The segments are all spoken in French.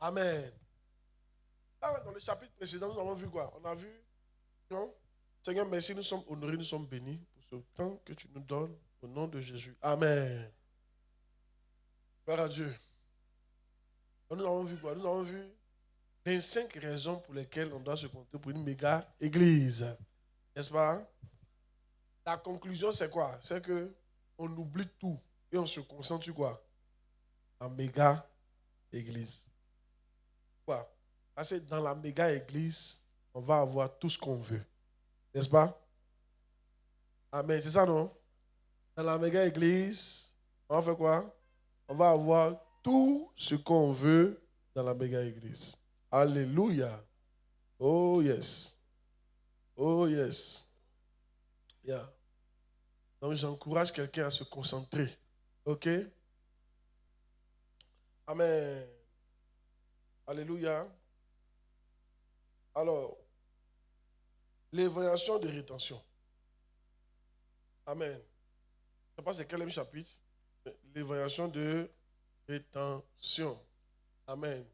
Amen. Là, dans le chapitre précédent, nous avons vu quoi? On a vu, non? Seigneur, merci, nous sommes honorés, nous sommes bénis pour ce temps que tu nous donnes au nom de Jésus. Amen. Gloire à Dieu. Nous avons vu quoi? Nous avons vu 25 raisons pour lesquelles on doit se compter pour une méga église. N'est-ce pas? La conclusion, c'est quoi? C'est que on oublie tout et on se concentre sur quoi? En méga église. Quoi? Parce que dans la méga église, on va avoir tout ce qu'on veut. N'est-ce pas? Amen. C'est ça, non? Dans la méga église, on va faire quoi? On va avoir tout ce qu'on veut dans la méga église. Alléluia. Oh yes. Oh yes. Yeah. Donc j'encourage quelqu'un à se concentrer. OK? Amen. Alléluia. Alors, l'évaluation de rétention. Amen. Je ne sais pas c'est quel chapitre. L'évaluation de rétention. Amen.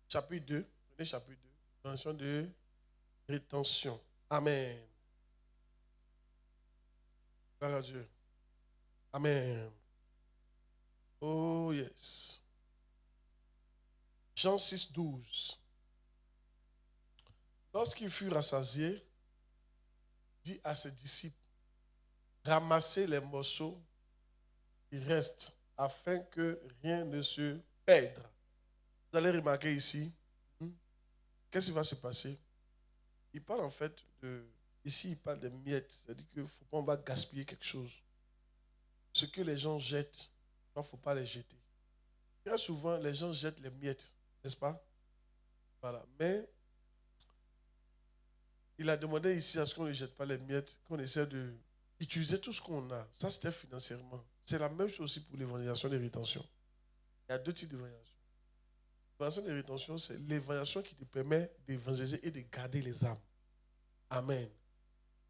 Chapitre 2. Prenez chapitre 2. L'évaluation de rétention. Amen. Gloire à Dieu. Amen. Oh yes. Jean 6, 12. Lorsqu'il fut rassasié, dit à ses disciples, ramassez les morceaux qui restent afin que rien ne se perde. Vous allez remarquer ici, qu'est-ce qui va se passer? Il parle en fait de... Ici, il parle de miettes. C'est-à-dire qu'il ne faut pas on va gaspiller quelque chose. Ce que les gens jettent, il ne faut pas les jeter. Très souvent, les gens jettent les miettes, n'est-ce pas? Voilà. Mais il a demandé ici à ce qu'on ne jette pas les miettes, qu'on essaie d'utiliser tout ce qu'on a. Ça, c'était financièrement. C'est la même chose aussi pour l'évangélisation des rétentions. Il y a deux types d'évangélisation. L'évangélisation des rétentions, c'est l'évangélisation qui te permet d'évangéliser et de garder les âmes. Amen.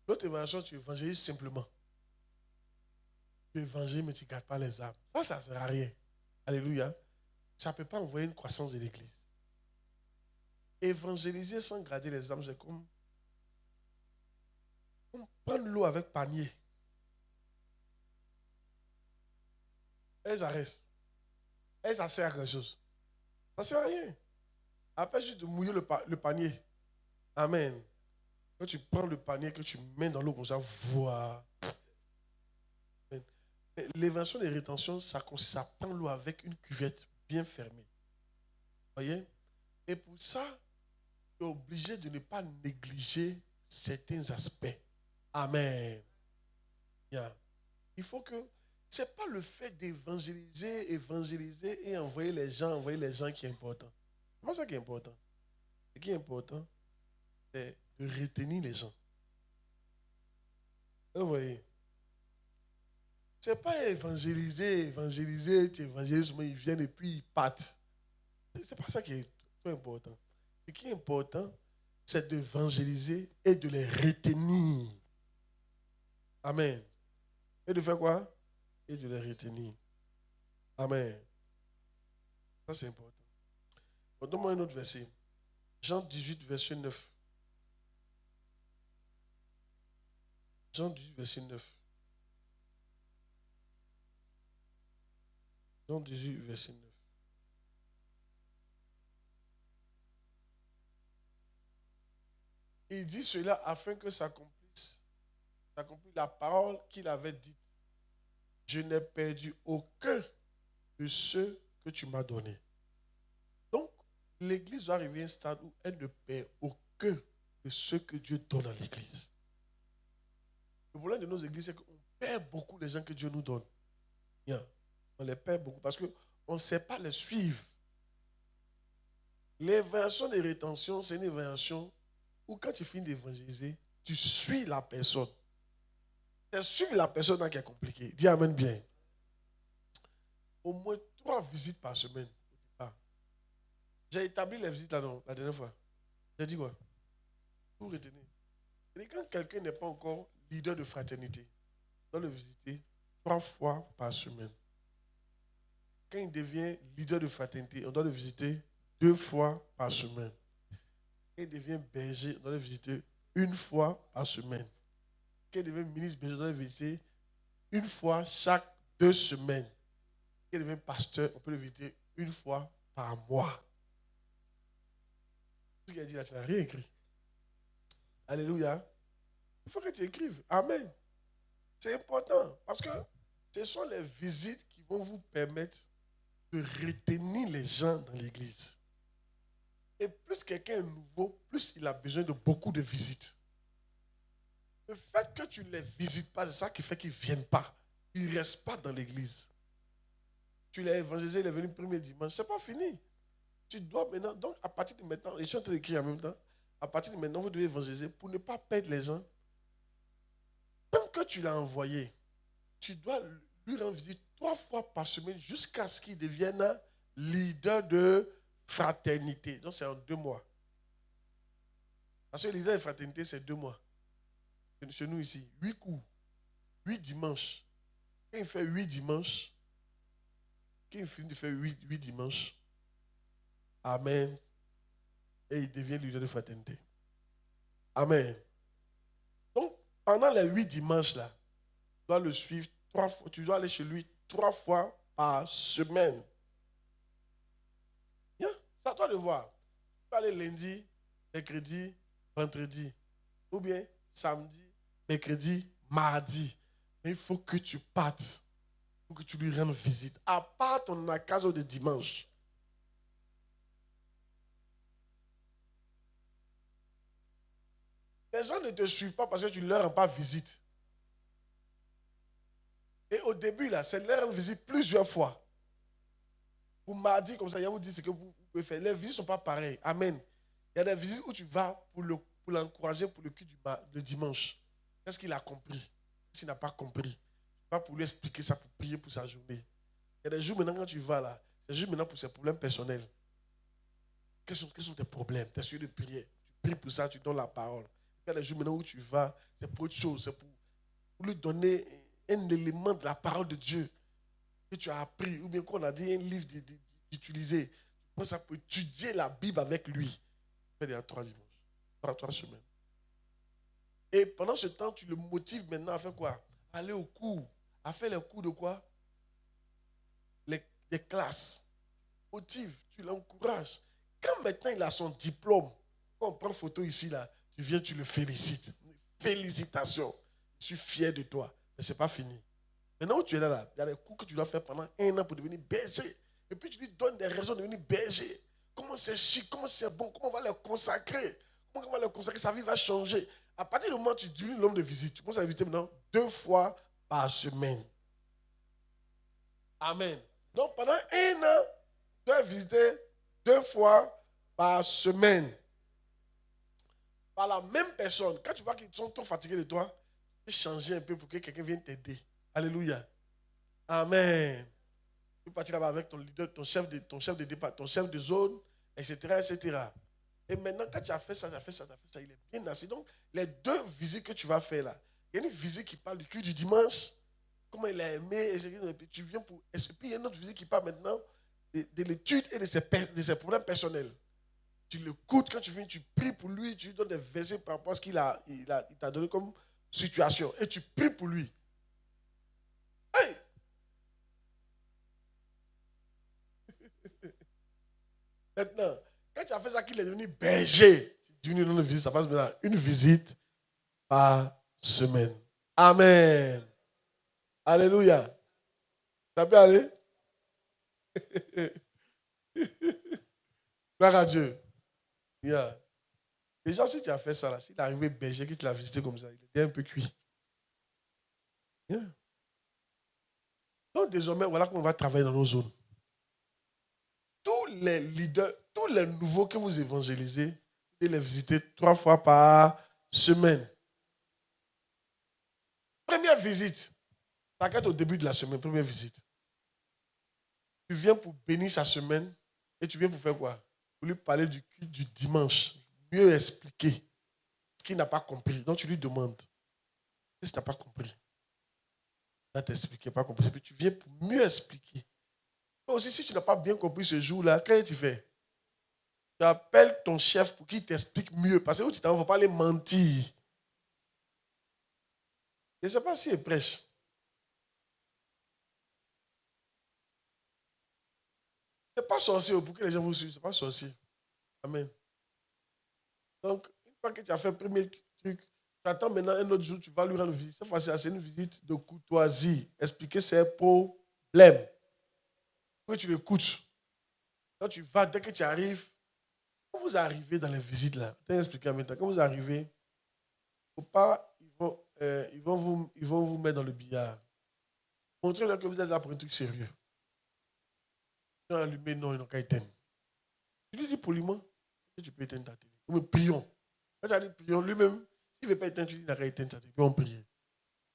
L'autre évangélisation, tu évangélises simplement. Tu évangélises, mais tu ne gardes pas les âmes. Ça ne sert à rien. Alléluia. Ça ne peut pas envoyer une croissance de l'église. Évangéliser sans garder les âmes, c'est comme prendre l'eau avec panier. Elles restent. Elles, ça sert à quelque chose. Ça ne sert à rien. Après, juste de mouiller le panier. Amen. Quand tu prends le panier, que tu mets dans l'eau comme ça, voilà. L'évasion des rétentions, ça consiste à prendre l'eau avec une cuvette bien fermée. Voyez? Et pour ça, tu es obligé de ne pas négliger certains aspects. Amen. Yeah. Il faut que... Ce n'est pas le fait d'évangéliser et envoyer les gens qui est important. C'est pas ça qui est important. Ce qui est important, c'est de retenir les gens. Vous voyez? Ce n'est pas évangéliser, tu évangélises, ils viennent et puis ils partent. Ce n'est pas ça qui est trop important. Ce qui est important, c'est d'évangéliser et de les retenir. Amen. Et de faire quoi? Et de les retenir. Amen. Ça, c'est important. Donne-moi un autre verset. Jean 18, verset 9. Jean 18, verset 9. Jean 18, verset 9. Il dit cela afin que s'accomplisse la parole qu'il avait dite. Je n'ai perdu aucun de ceux que tu m'as donnés. Donc, l'église doit arriver à un stade où elle ne perd aucun de ceux que Dieu donne à l'église. Le problème de nos églises, c'est qu'on perd beaucoup des gens que Dieu nous donne. Bien. On les perd beaucoup parce qu'on ne sait pas les suivre. L'évaluation des rétentions, c'est une évaluation où quand tu finis d'évangéliser, tu suis la personne. C'est suivre la personne qui est compliqué. Dis amen bien. Au moins 3 visites par semaine. J'ai établi les visites la dernière fois. J'ai dit quoi? Pour retenir. Et quand quelqu'un n'est pas encore leader de fraternité, on doit le visiter 3 fois par semaine. Quand il devient leader de fraternité, on doit le visiter 2 fois par semaine. Quand il devient berger, on doit le visiter 1 fois par semaine. Quand il devient ministre berger, on doit le visiter 1 fois chaque 2 semaines. Quand il devient pasteur, on peut le visiter 1 fois par mois. Ce qu'il a dit là, tu n'as rien écrit. Alléluia. Il faut que tu écrives. Amen. C'est important parce que ce sont les visites qui vont vous permettre de retenir les gens dans l'église. Et plus quelqu'un est nouveau, plus il a besoin de beaucoup de visites. Le fait que tu ne les visites pas, c'est ça qui fait qu'ils ne viennent pas. Ils ne restent pas dans l'église. Tu l'as évangélisé, il est venu le premier dimanche, ce n'est pas fini. Tu dois maintenant, donc à partir de maintenant, et je suis en train d'écrire en même temps, à partir de maintenant, vous devez évangéliser pour ne pas perdre les gens. Tant que tu l'as envoyé, tu dois lui rendre visite 3 fois par semaine jusqu'à ce qu'il devienne leader de fraternité. Donc c'est en 2 mois. Parce que le leader de fraternité, c'est 2 mois. Chez nous ici, 8 coups, 8 dimanches. Quand il fait 8 dimanches, quand il finit de faire 8 dimanches, amen, et il devient leader de fraternité. Amen. Donc, pendant les 8 dimanches là, tu dois le suivre 3 fois, tu dois aller chez lui 3 fois par semaine. Bien, c'est à toi de voir. Tu peux aller lundi, mercredi, vendredi, ou bien samedi, mercredi, mardi. Mais il faut que tu partes. Il faut que tu lui rendes visite. À part ton occasion de dimanche. Les gens ne te suivent pas parce que tu ne leur rends pas visite. Et au début, là, c'est de leur rendre visite plusieurs fois. Pour mardi, comme ça, il vous dit ce que vous pouvez faire. Les visites ne sont pas pareilles. Amen. Il y a des visites où tu vas pour l'encourager pour le culte du dimanche. Qu'est-ce qu'il a compris? Qu'est-ce qu'il n'a pas compris? Pas pour lui expliquer ça, pour prier pour sa journée. Il y a des jours maintenant quand tu vas là, c'est juste maintenant pour ses problèmes personnels. Quels sont tes problèmes? Tes sujets de prière. Tu pries pour ça, tu donnes la parole. Il y a des jours maintenant où tu vas, c'est pour autre chose. C'est pour lui donner un élément de la parole de Dieu que tu as appris. Ou bien qu'on a dit un livre d'utiliser. Tu prends ça pour étudier la Bible avec lui. Il y a 3 dimanches. 3 semaines. Et pendant ce temps, tu le motives maintenant à faire quoi? Aller au cours. À faire les cours de quoi? Les classes. Motive, tu l'encourages. Quand maintenant il a son diplôme, quand on prend photo ici, là, tu viens, tu le félicites. Félicitations. Je suis fier de toi. Mais ce n'est pas fini. Maintenant où tu es là, il y a des cours que tu dois faire pendant 1 an pour devenir berger. Et puis tu lui donnes des raisons de devenir berger. Comment c'est chic, comment c'est bon, comment on va les consacrer. Comment on va les consacrer, sa vie va changer. À partir du moment où tu deviens l'homme de visite, tu commences à visiter maintenant 2 fois par semaine. Amen. Donc pendant 1 an, tu dois visiter 2 fois par semaine. Par la même personne. Quand tu vois qu'ils sont trop fatigués de toi, tu peux changer un peu pour que quelqu'un vienne t'aider. Alléluia. Amen. Tu peux partir là-bas avec ton leader, ton chef de départ, ton chef de zone, etc., etc. Et maintenant, quand tu as fait ça, il est bien assis. Donc, les 2 visites que tu vas faire là, il y a une visite qui parle du culte du dimanche, comment il a aimé, et puis tu viens pour. Et puis il y a une autre visite qui parle maintenant de l'étude et de ses problèmes personnels. Tu l'écoutes, quand tu viens, tu pries pour lui, tu lui donnes des versets par rapport à ce qu'il t'a donné comme situation. Et tu pries pour lui. Hey! Maintenant, quand tu as fait ça, qu'il est devenu berger, tu es devenu une visite, ça passe maintenant 1 visite par semaine. Amen. Alléluia. Ça peut aller? Gloire à Dieu. Yeah. Déjà, si tu as fait ça, là, s'il est arrivé berger, que tu l'as visité comme ça, il était un peu cuit. Yeah. Donc, désormais, voilà comment on va travailler dans nos zones. Tous les leaders, tous les nouveaux que vous évangélisez, vous les visiter 3 fois par semaine. Première visite. T'inquiète au début de la semaine, première visite. Tu viens pour bénir sa semaine et tu viens pour faire quoi? Pour lui parler du culte du dimanche. Mieux expliquer ce qu'il n'a pas compris. Donc tu lui demandes. Qu'est-ce que tu n'as pas compris? Il va t'expliquer, pas compris. Puis tu viens pour mieux expliquer. Toi aussi, si tu n'as pas bien compris ce jour-là, qu'est-ce que tu fais? Tu appelles ton chef pour qu'il t'explique mieux. Parce que où tu t'en vas, il ne faut pas aller mentir. Je ne sais pas s'il prêche. Ce n'est pas sorcier pour que les gens vous suivent. Ce n'est pas sorcier. Amen. Donc, une fois que tu as fait le premier truc, tu attends maintenant un autre jour, tu vas lui rendre visite. Cette fois-ci, c'est une visite de courtoisie. Expliquer ses problèmes. Que tu l'écoutes. Quand tu vas, dès que tu arrives, quand vous arrivez dans les visites là, je vais expliquer maintenant. Quand vous arrivez, faut pas, ils vont vous mettre dans le billard. Montrez-leur que vous êtes là pour un truc sérieux. Ils ont allumé, non, ils n'ont qu'à éteindre. Tu lui dis poliment, tu peux éteindre ta télé. Mais prions. Quand tu as dit prions, lui-même, s'il ne veut pas éteindre, tu dis, il n'a qu'à éteindre ta télé. Puis on prie.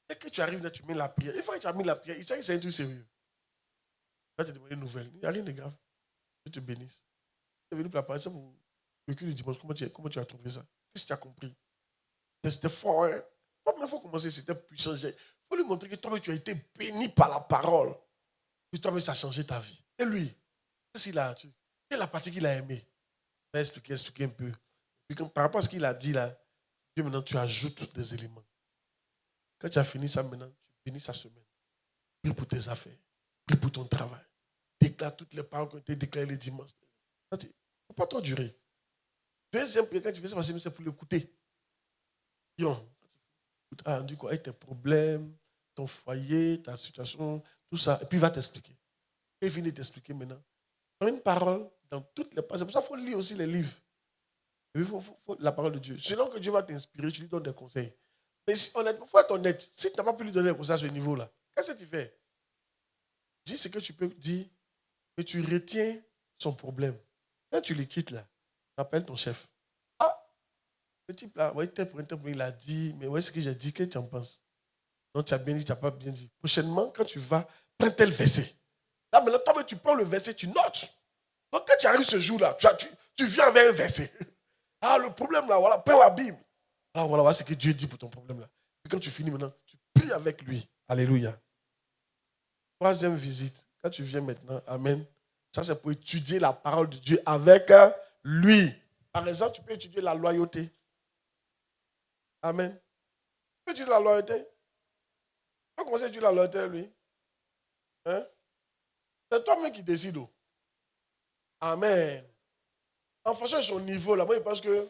Dès que tu arrives là, tu mets la prière. Une fois que tu as mis la prière, il sait que c'est un truc sérieux. Là, tu te demandes une nouvelle. Il n'y a rien de grave. Je te bénisse. Tu es venu pour la parole, c'est pour le culte du dimanche. Comment tu as trouvé ça? Qu'est-ce que tu as compris? C'était fort, hein? Il faut commencer, c'était puissant. Il faut lui montrer que toi, tu as été béni par la parole. Que toi, ça a changé ta vie. Et lui, qu'est-ce qu'il a? Quelle est la partie qu'il a aimée? Il va expliquer un peu. Puis, par rapport à ce qu'il a dit là, Dieu, maintenant, tu ajoutes des éléments. Quand tu as fini ça, maintenant, tu finis sa semaine. Prie pour tes affaires. Prie pour ton travail. Déclare toutes les paroles qui ont été déclarées le dimanche. Il ne faut pas trop durer. Deuxième prière, quand tu fais ça, c'est pour l'écouter. Ah, du coup, avec tes problèmes, ton foyer, ta situation, tout ça. Et puis il va t'expliquer. Et il finit de t'expliquer maintenant. Prends une parole dans toutes les pages. C'est pour ça qu'il faut lire aussi les livres. Et puis, il faut la parole de Dieu. Selon que Dieu va t'inspirer, tu lui donnes des conseils. Mais si, honnêtement, il faut être honnête. Si tu n'as pas pu lui donner des conseils à ce niveau-là, qu'est-ce que tu fais? Dis ce que tu peux dire et tu retiens son problème. Quand tu le quittes là, tu appelles ton chef. Ah, le type là, ouais, il a dit, mais ouais, ce que j'ai dit, qu'est-ce que tu en penses? Non, tu as bien dit, tu n'as pas bien dit. Prochainement, quand tu vas, prends tel verset. Là, maintenant, toi, tu prends le verset, tu notes. Donc, quand tu arrives ce jour-là, tu viens avec un verset. Ah, le problème là, voilà, prends la Bible. Alors, voilà ce que Dieu dit pour ton problème là. Et quand tu finis maintenant, tu pries avec lui. Alléluia. Troisième visite. Quand tu viens maintenant, amen. Ça, c'est pour étudier la parole de Dieu avec lui. Par exemple, tu peux étudier la loyauté. Amen. Tu peux étudier la loyauté. Tu peux commencer à étudier la loyauté, lui. Hein? C'est toi-même qui décides. Amen. En fonction de son niveau, là, moi, je pense que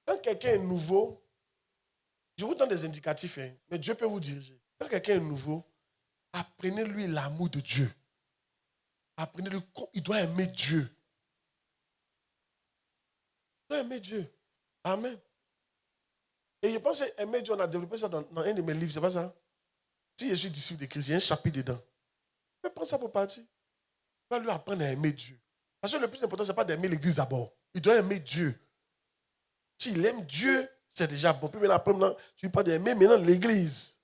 quand quelqu'un est nouveau, je vous donne des indicatifs, hein, mais Dieu peut vous diriger. Quand quelqu'un est nouveau, apprenez-lui l'amour de Dieu. Apprenez-lui qu'il doit aimer Dieu. Il doit aimer Dieu. Amen. Et je pense que aimer Dieu, on a développé ça dans un de mes livres, c'est pas ça? Si je suis disciple de Christ, il y a un chapitre dedans. Je vais prendre ça pour partir. Il va lui apprendre à aimer Dieu. Parce que le plus important, ce n'est pas d'aimer l'église d'abord. Il doit aimer Dieu. S'il aime Dieu, c'est déjà bon. Puis maintenant, tu lui parles d'aimer maintenant l'église.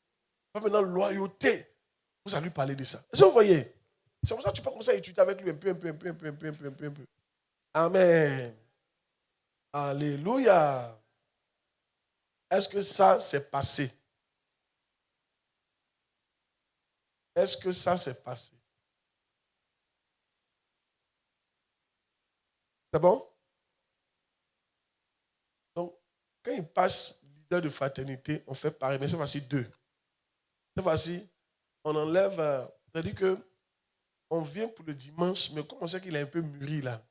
Pas maintenant loyauté. Vous allez lui parler de ça. Est-ce que vous voyez? C'est pour ça que tu peux commencer à étudier avec lui un peu. Amen. Alléluia. Est-ce que ça s'est passé? Est-ce que ça s'est passé? C'est bon? Donc, quand il passe leader de fraternité, on fait pareil. Mais cette fois-ci, 2. Cette fois-ci, on enlève. C'est-à-dire qu'on vient pour le dimanche, mais comme on sait qu'il est un peu mûri là,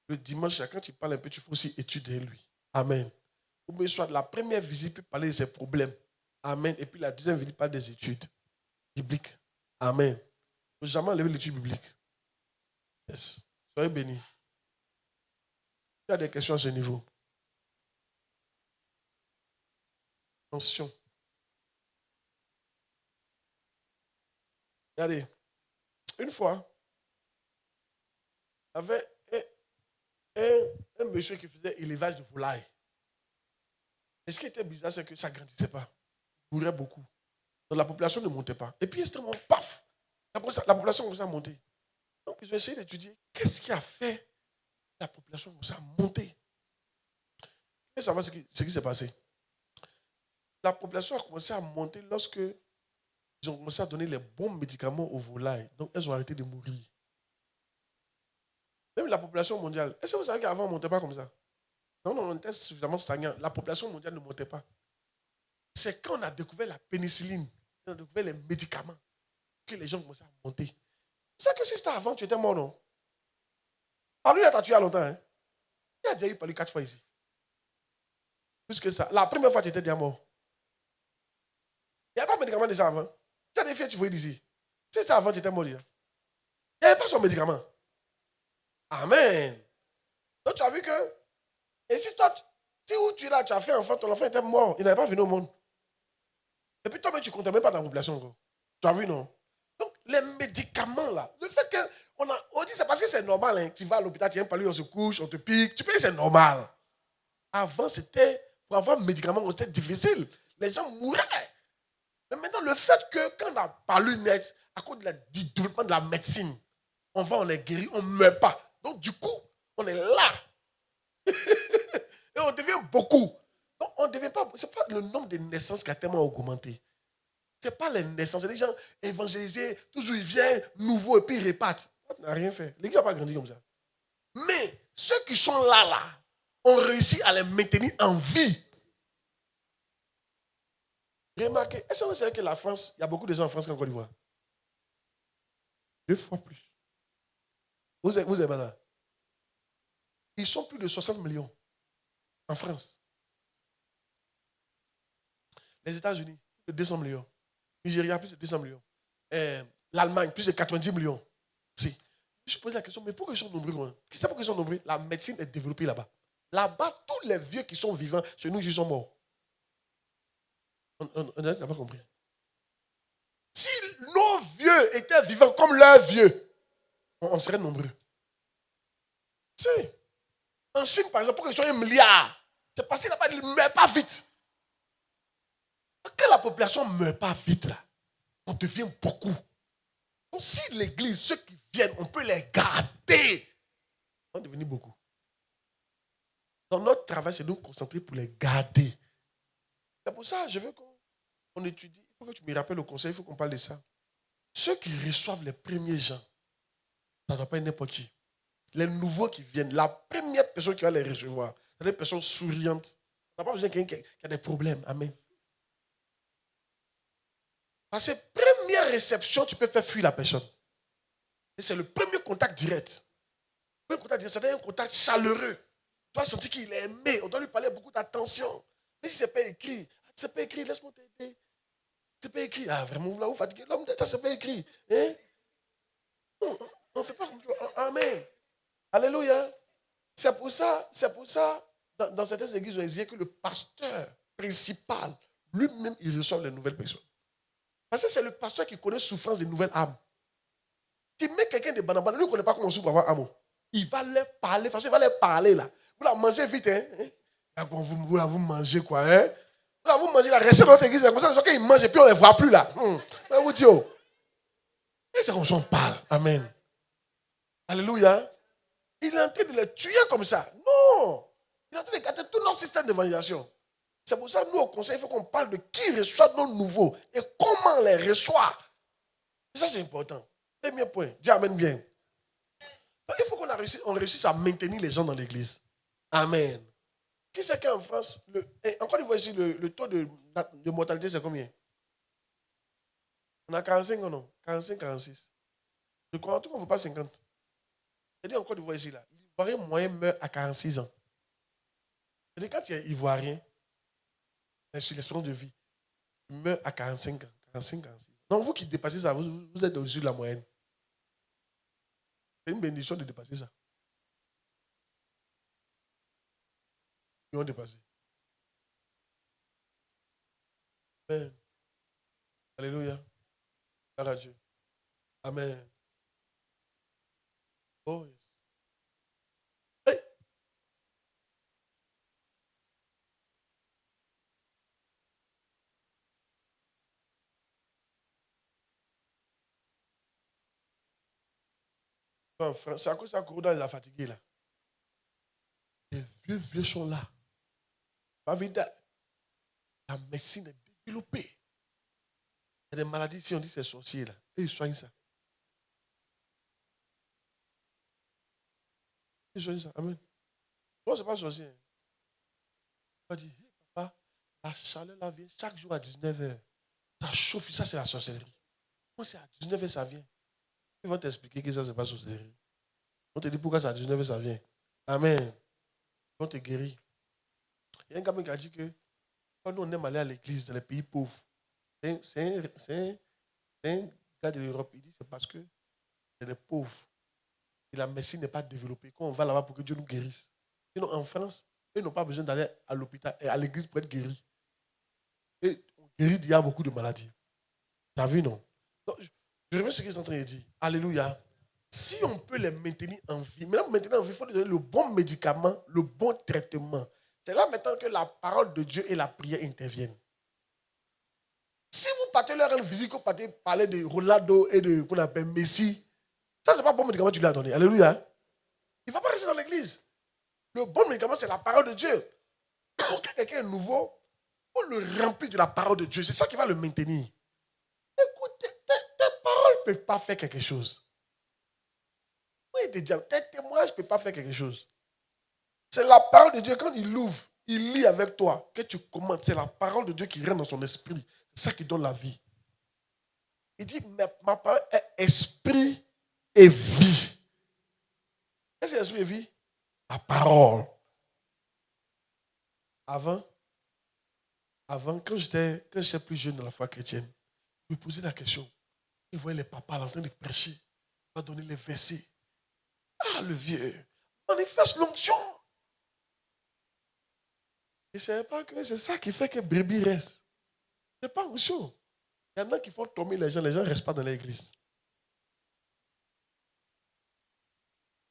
le dimanche, quand tu parles un peu, tu faut aussi étudier lui. Amen. Ou bien soit la première visite, puis parler de ses problèmes. Amen. Et puis la deuxième visite, parler des études bibliques. Amen. Il ne faut jamais enlever l'étude biblique. Yes. Soyez bénis. Il y a des questions à ce niveau. Attention. Regardez. Une fois, il y avait un monsieur qui faisait élevage de volailles. Et ce qui était bizarre, c'est que ça ne grandissait pas. Il mourait beaucoup. Donc la population ne montait pas. Et puis, extrêmement, paf, la population commençait à monter. Donc, ils ont essayé d'étudier qu'est-ce qui a fait la population commençait à monter. Et savoir ce qui s'est passé. La population a commencé à monter lorsque ils ont commencé à donner les bons médicaments aux volailles. Donc, elles ont arrêté de mourir. Même la population mondiale. Est-ce que vous savez qu'avant, on ne montait pas comme ça? Non, on était suffisamment stagnant. La population mondiale ne montait pas. C'est quand on a découvert la pénicilline, on a découvert les médicaments, que les gens commençaient à monter. C'est que si c'était avant, tu étais mort, non? Lui, il t'a tué il y a longtemps. Hein? Il a déjà eu parlé 4 fois ici. Plus que ça. La première fois, tu étais déjà mort. Il n'y avait pas de médicament déjà avant. Tu as des filles, tu voyais d'ici. Si c'était avant, tu étais mort. Il n'y avait pas son médicament. Amen. Donc, tu as vu que. Et si toi, si où tu es là, tu as fait enfant, ton enfant était mort. Il n'avait pas venu au monde. Et puis toi-même, tu ne comptais même pas dans la population. Encore. Tu as vu, non? Donc, les médicaments, là, le fait qu'on on dit c'est parce que c'est normal. Hein, tu vas à l'hôpital, tu viens parler, on se couche, on te pique. Tu peux dire c'est normal. Avant, c'était, pour avoir un médicament, c'était difficile. Les gens mouraient. Mais maintenant, le fait que quand on n'a pas lu net, à cause du développement de la médecine, on est guéri, on ne meurt pas. Donc, du coup, on est là. Et on devient beaucoup. Donc, on devient pas. Ce n'est pas le nombre de naissances qui a tellement augmenté. Ce n'est pas les naissances. C'est des gens évangélisés, toujours ils viennent, nouveaux, et puis ils repartent. On n'a rien fait. L'église n'a pas grandi comme ça. Mais ceux qui sont là, ont réussi à les maintenir en vie. Remarquez, est-ce que vous savez que la France, il y a beaucoup de gens en France qu'en Côte d'Ivoire? 2 fois plus. Vous avez pas là? Ils sont plus de 60 millions en France. Les États-Unis, plus de 200 millions. Nigeria, plus de 200 millions. L'Allemagne, plus de 90 millions. Si. Je pose la question, mais pourquoi ils sont nombreux? Qu'est-ce pourquoi ils sont nombreux? La médecine est développée là-bas. Là-bas, tous les vieux qui sont vivants, chez nous, ils sont morts. On n'a pas compris. Si nos vieux étaient vivants comme leurs vieux, on serait nombreux. Si. En Chine, par exemple, pour qu'ils soient 1 milliard, c'est parce que là-bas, ils ne meurent pas vite. Quand la population ne meurt pas vite, là, on devient beaucoup. Donc, si l'église, ceux qui viennent, on peut les garder, on va devenir beaucoup. Dans notre travail, c'est de nous concentrer pour les garder. C'est pour ça que je veux qu'on étudie. Il faut que tu me rappelles au conseil, il faut qu'on parle de ça. Ceux qui reçoivent les premiers gens, ça ne doit pas être n'importe qui. Les nouveaux qui viennent, la première personne qui va les recevoir, c'est des personnes souriantes. Ça n'a pas besoin de quelqu'un qui a des problèmes. Amen. Parce que première réception, tu peux faire fuir la personne. Et c'est le premier contact direct. Le premier contact direct, c'est un contact chaleureux. Tu dois sentir qu'il est aimé. On doit lui parler beaucoup d'attention. Mais si ce n'est pas écrit, c'est pas écrit, laisse-moi t'aider. C'est pas écrit. Ah, vraiment, vous fatiguez. L'homme d'État, c'est pas écrit. Hein? On ne fait pas comme ça. Amen. Alléluia. C'est pour ça, dans certaines églises, on exige que le pasteur principal, lui-même, il reçoit les nouvelles personnes. Parce que c'est le pasteur qui connaît la souffrance des nouvelles âmes. Tu mets quelqu'un de banane, lui ne connaît pas comment on souffre pour avoir âme. Il va leur parler, de toute façon, il va leur parler là. Vous la mangez vite, hein? Vous mangez quoi, hein? Vous mangez la recette de notre église, comme ça, les gens, quand ils mangent et puis on ne les voit plus là. Vous dites, oh. Et c'est comme ça qu'on parle. Amen. Alléluia. Il est en train de les tuer comme ça. Non. Il est en train de gâter tout notre système d'évangélisation. C'est pour ça que nous, au conseil, il faut qu'on parle de qui reçoit nos nouveaux et comment on les reçoit. Et ça, c'est important. Premier point. Dis amen bien. Donc, il faut qu'on réussisse à maintenir les gens dans l'église. Amen. Qui c'est qu'en France, encore une fois ici, le taux de mortalité, c'est combien? On a 45 ou non? 45, 46. Je crois en tout cas, on ne veut pas 50. C'est-à-dire, encore une fois ici, là, l'Ivoirien moyen meurt à 46 ans. C'est-à-dire, quand tu es Ivoirien, sur l'espérance de vie, tu meurs à 45 ans. 45, 46. Donc, vous qui dépassez ça, vous êtes au-dessus de la moyenne. C'est une bénédiction de dépasser ça. Ils ont dépassé. Amen. Alléluia. Gloire à Dieu. Amen. Oh, yes. Hey. C'est à cause de ça que il a fatigué là. Les vieux sont là. Pas vite. La médecine est développée. Il y a des maladies, si on dit c'est sorcier là. Et ils soignent ça. Il choisit ça. Amen. Moi, ce n'est pas sorcier. Il va dire, hey, papa, la chaleur là vient chaque jour à 19h. Ça chauffe, ça c'est la sorcellerie. Moi, c'est à 19h ça vient. Ils vont t'expliquer que ça, c'est pas sorcellerie. On te dit pourquoi c'est à 19h ça vient. Amen. Ils vont te guérir. Il y a un gars qui a dit que quand nous on aime aller à l'église dans les pays pauvres, c'est un gars de l'Europe, il dit c'est parce que les pauvres et la médecine n'est pas développée. Quand on va là-bas pour que Dieu nous guérisse. Sinon, en France, ils n'ont pas besoin d'aller à l'hôpital et à l'église pour être guéris. Et on guérit d'il y a beaucoup de maladies. Tu as vu, non? Donc, je reviens sur ce qu'ils sont en train de dire. Alléluia. Si on peut les maintenir en vie, maintenant maintenir en vie, il faut leur donner le bon médicament, le bon traitement. C'est là maintenant que la parole de Dieu et la prière interviennent. Si vous partez leur rendre visite, vous partez parler de Ronaldo et de qu'on appelle Messi, ça c'est pas le bon médicament que tu lui as donné. Alléluia. Il ne va pas rester dans l'église. Le bon médicament, c'est la parole de Dieu. Quand quelqu'un est nouveau, il faut le remplir de la parole de Dieu. C'est ça qui va le maintenir. Écoute, tes paroles ne peuvent pas faire quelque chose. Oui, tes témoignages ne peuvent pas faire quelque chose. C'est la parole de Dieu. Quand il l'ouvre, il lit avec toi, que tu commentes. C'est la parole de Dieu qui rentre dans son esprit. C'est ça qui donne la vie. Il dit, ma parole est esprit et vie. Qu'est-ce que c'est esprit et vie? La parole. Avant, quand j'étais plus jeune dans la foi chrétienne, je me posais la question. Je voyais les papas en train de prêcher, de donner les versets. Ah, le vieux, manifeste l'onction. Je ne savais pas que c'est ça qui fait que brebis reste. Ce n'est pas onction. Il y en a qui font tomber les gens ne restent pas dans l'église.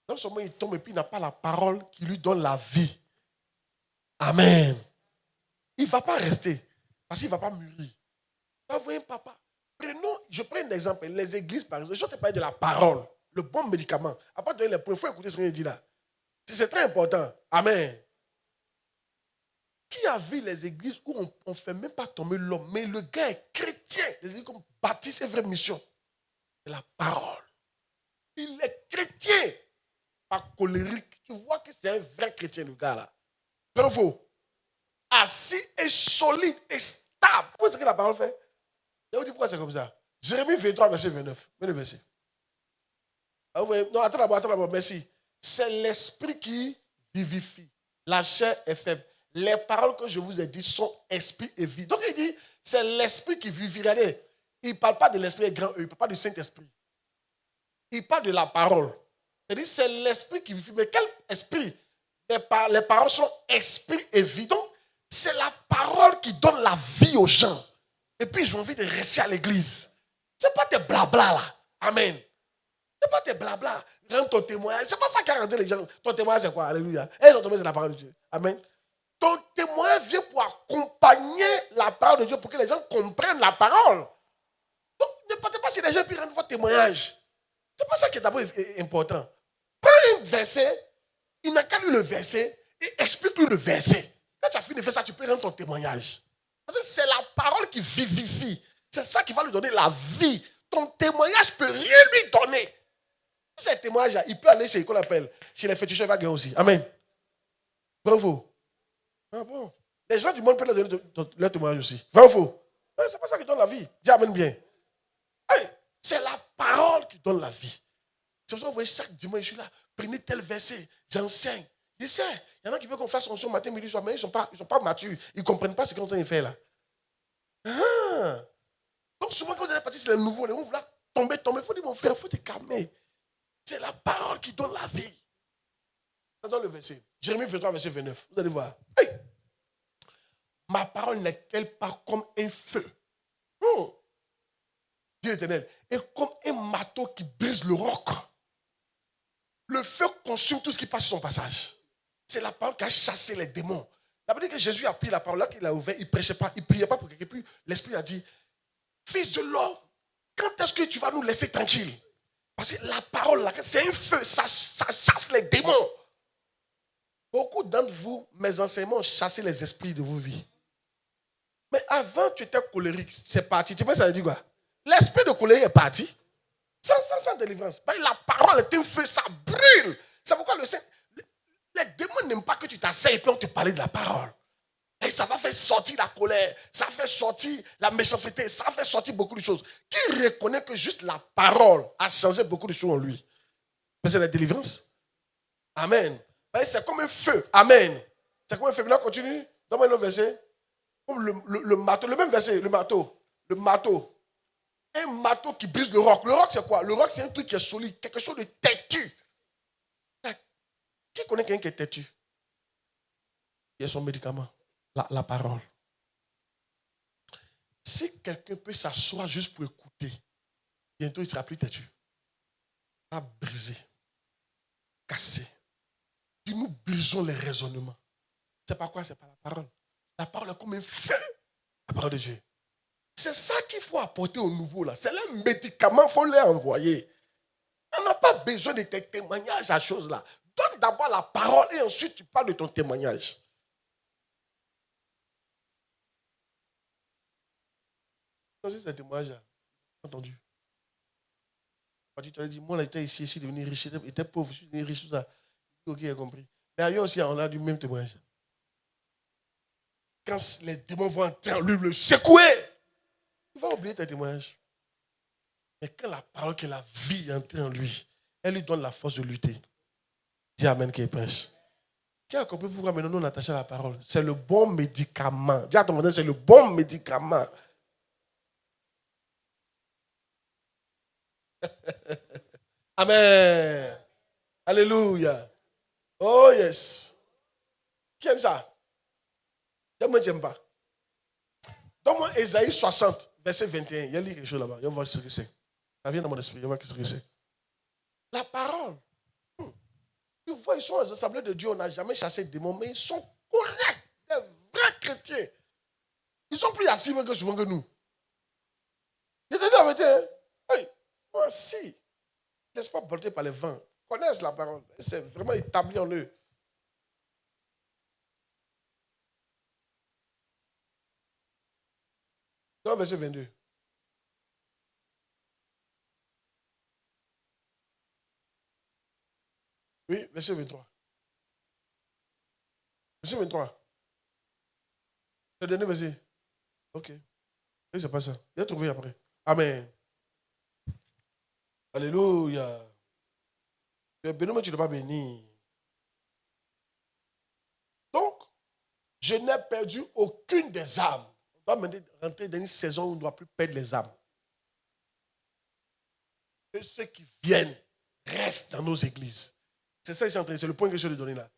Non seulement il tombe et puis il n'a pas la parole qui lui donne la vie. Amen. Il ne va pas rester parce qu'il ne va pas mûrir. Vous voyez, papa. Je prends un exemple. Les églises, par exemple, je te parle de la parole, le bon médicament. Après donner les points, il faut écouter ce qu'il dit là. C'est très important. Amen. Qui a vu les églises où on ne fait même pas tomber l'homme, mais le gars est chrétien. Les églises comme bâtit ses vraies missions. C'est la parole. Il est chrétien. Pas colérique. Tu vois que c'est un vrai chrétien, le gars là. Bravo. Assis et solide et stable. Vous voyez ce que la parole fait? Je vous dis pourquoi c'est comme ça. Jérémie 23, verset 29. Mets le verset. Ah, vous voyez? Non, attends d'abord, merci. C'est l'esprit qui vivifie. La chair est faible. Les paroles que je vous ai dites sont esprit et vie. Donc il dit, c'est l'esprit qui vivifie. Regardez, il ne parle pas de l'esprit grand E, il ne parle pas du Saint-Esprit. Il parle de la parole. Il dit, c'est l'esprit qui vivifie. Mais quel esprit? Les paroles sont esprit et vie. Donc, c'est la parole qui donne la vie aux gens. Et puis, ils ont envie de rester à l'église. Ce n'est pas tes blabla là. Amen. Ce n'est pas tes blabla. Rends ton témoignage. Ce n'est pas ça qui a rendu les gens. Ton témoignage, c'est quoi? Alléluia. Et ton témoignage, c'est la parole de Dieu. Amen. Ton témoignage vient pour accompagner la parole de Dieu pour que les gens comprennent la parole. Donc, ne partez pas chez les gens et rendez votre témoignage. Ce n'est pas ça qui est d'abord important. Prends un verset, il n'a qu'à lire le verset et explique-lui le verset. Quand tu as fini de faire ça, tu peux rendre ton témoignage. Parce que c'est la parole qui vivifie. C'est ça qui va lui donner la vie. Ton témoignage ne peut rien lui donner. Si c'est un témoignage, il peut aller chez qu'on appelle, chez les féticheurs vagues aussi. Amen. Bravo. Ah bon. Les gens du monde peuvent leur donner leur témoignage aussi. Vrai ou faux? C'est pas ça qui donne la vie. Dis amen bien. Hey, c'est la parole qui donne la vie. C'est pour ça que vous voyez chaque dimanche, je suis là. Prenez tel verset, j'enseigne. Je sais, il y en a qui veulent qu'on fasse onction matin, midi, soir, mais ils ne sont pas matures. Ils ne comprennent pas ce qu'on est en train de faire là. Ah. Donc souvent quand vous allez partir sur les nouveaux, les gens vont tomber. Il faut dire, mon frère, il faut te calmer. C'est la parole qui donne la vie. Dans le verset, Jérémie 23, verset 29, vous allez voir. Hey. Ma parole n'est-elle pas comme un feu? Dit l'Éternel. Et comme un marteau qui brise le roc. Le feu consume tout ce qui passe sur son passage. C'est la parole qui a chassé les démons. La Bible dit que Jésus a pris la parole là qu'il a ouvert, il ne prêchait pas, il ne priait pas pour quelqu'un. Puis l'Esprit a dit, fils de l'homme, quand est-ce que tu vas nous laisser tranquille? Parce que la parole là, c'est un feu, ça chasse les démons. Beaucoup d'entre vous, mes enseignements ont chassé les esprits de vos vies. Mais avant, tu étais colérique, c'est parti. Tu sais, ça veut dire quoi? L'esprit de colère est parti. Sans délivrance. La parole est un feu, ça brûle. C'est pourquoi diable n'aime pas que tu t'asseyes et puis on te parle de la parole. Et ça va faire sortir la colère, ça fait sortir la méchanceté, ça fait sortir beaucoup de choses. Qui reconnaît que juste la parole a changé beaucoup de choses en lui? Mais c'est la délivrance. Amen. C'est comme un feu. Amen. C'est comme un feu. Maintenant, continue. Donne-moi un autre verset. Comme le marteau, le même verset, le marteau. Le marteau. Un marteau qui brise le roc. Le roc, c'est quoi? Le roc, c'est un truc qui est solide, quelque chose de têtu. Qui connaît quelqu'un qui est têtu? Il a son médicament. La parole. Si quelqu'un peut s'asseoir juste pour écouter, bientôt il ne sera plus têtu. Il va briser, casser. Si nous brisons les raisonnements, c'est pas quoi? C'est pas la parole. La parole est comme un feu. La parole de Dieu. C'est ça qu'il faut apporter au nouveau là. C'est le médicament, il faut les envoyer. On n'a pas besoin de tes témoignages à choses là. Donne d'abord la parole et ensuite tu parles de ton témoignage. C'est ce témoignage-là. Entendu. Quand tu as dit, moi, j'étais ici, je suis devenu riche, j'étais pauvre, je suis devenu riche, tout ça. Ok, j'ai compris. Mais ailleurs aussi, on a du même témoignage. Quand les démons vont entrer en lui, le secouer, il va oublier tes témoignages. Mais quand la parole, que la vie entre en lui, elle lui donne la force de lutter. Dis amen qui prêche. Qui a compris pourquoi maintenant nous on attache à la parole? C'est le bon médicament. Dis à ton voisin, c'est le bon médicament. Amen. Alléluia. Oh yes. Qui aime ça? Moi, j'aime pas. Donne-moi Ésaïe 60, verset 21. Il y a quelque chose là-bas. Je vais voir ce que c'est. Ça vient dans mon esprit. Je vais voir ce que c'est. La parole. Tu vois, ils sont les assemblées de Dieu. On n'a jamais chassé des démons, mais ils sont corrects. Des vrais chrétiens. Ils sont plus assis que souvent que nous. Je te dis la vérité. Hein? Hey, moi, si. Laisse pas porter par les vents. Connaissent la parole. C'est vraiment établi en eux. Dans verset 22. Oui, verset 23. Verset 23. Le dernier verset. Ok. Et c'est pas ça. Il a trouvé après. Amen. Alléluia. Béni, mais tu n'es pas béni. Donc, je n'ai perdu aucune des âmes. On doit maintenant rentrer dans une saison où on ne doit plus perdre les âmes. Que ceux qui viennent restent dans nos églises. C'est ça que j'ai entendu. C'est le point que je vais donner là.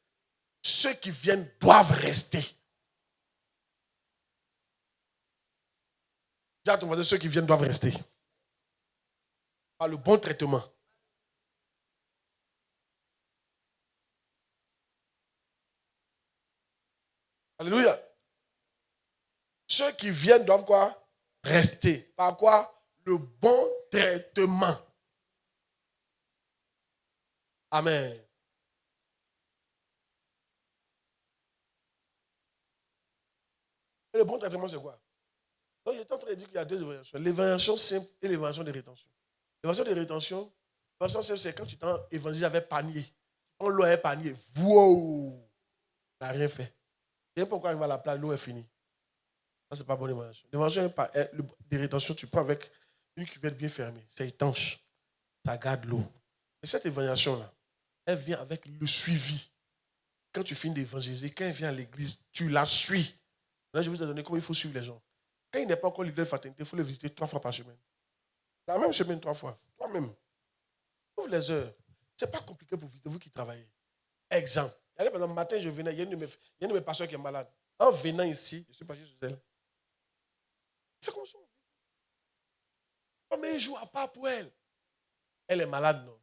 Ceux qui viennent doivent rester. Dis à ton voisin, ceux qui viennent doivent rester. Par le bon traitement. Alléluia. Ceux qui viennent doivent quoi? Rester. Par quoi? Le bon traitement. Amen. Et le bon traitement, c'est quoi? Donc, j'étais en train de dire qu'il y a deux évaluations. L'évaluation simple et l'évaluation de rétention. L'évaluation de rétention, l'évaluation simple, c'est quand tu t'en évangélises avec panier. On l'eau est panier. Wow! Tu n'as rien fait. Et pourquoi arriver à la plage, l'eau est finie. Ça, c'est pas bonne évaluation. L'évaluation de rétention, tu prends avec une cuvette bien fermée. C'est étanche. Ça garde l'eau. Et cette évaluation-là, elle vient avec le suivi. Quand tu finis d'évangéliser, quand elle vient à l'église, tu la suis. Là, je vous ai donné comment il faut suivre les gens. Quand il n'est pas encore l'église de fraternité, il faut le visiter 3 fois par semaine. La même semaine, 3 fois. Toi-même. Ouvre les heures. Ce n'est pas compliqué pour visiter, vous qui travaillez. Exemple. Par exemple, le matin, je venais, il y a une de mes pasteurs qui est malade. En venant ici, je suis passé chez elle. C'est comme ça. Oh, mais il joue à part pour elle. Elle est malade, non?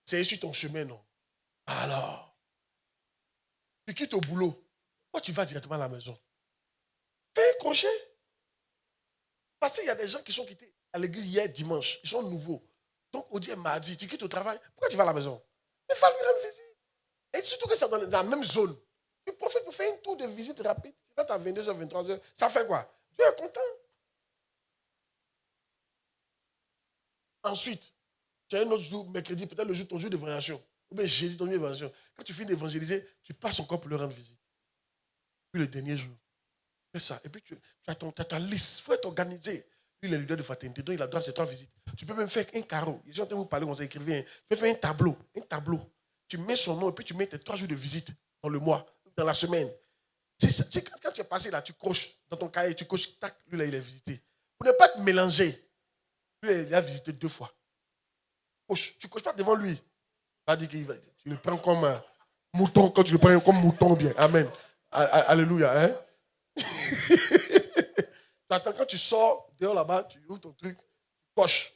C'est sur ton chemin, non? Alors, tu quittes au boulot. Pourquoi tu vas directement à la maison? Fais un crochet. Parce qu'il y a des gens qui sont quittés à l'église hier dimanche. Ils sont nouveaux. Donc, au est mardi, tu quittes au travail. Pourquoi tu vas à la maison? Il faut lui rendre visite. Et surtout que c'est dans la même zone. Tu profites pour faire un tour de visite rapide. Tu rentres à 22h, 23h. Ça fait quoi? Tu es content. Ensuite, tu as un autre jour, mercredi, peut-être ton jour de variation. Mais Jésus donne une évangelisation. Quand tu finis d'évangéliser, tu passes encore pour leur rendre visite. Puis le dernier jour, fais ça. Et puis tu as ta liste. Il faut être organisé. Lui, il est leader de fraternité. Donc, il a droit à ses 3 visites. Tu peux même faire un carreau. Ils sont en train de vous parler, on s'est écrivé. Tu peux faire un tableau. Un tableau. Tu mets son nom et puis tu mets tes 3 jours de visite dans le mois, dans la semaine. Quand tu es passé là, tu coches dans ton cahier, tu coches, tac, lui là, il est visité. Pour ne pas te mélanger. Lui, il a visité 2 fois. Coche. Tu ne coches pas devant lui. Pas dire qu'il va, tu le prends comme un mouton, quand tu le prends comme mouton bien. Amen. Alléluia. Hein? Attends, quand tu sors dehors là-bas, tu ouvres ton truc, tu coches.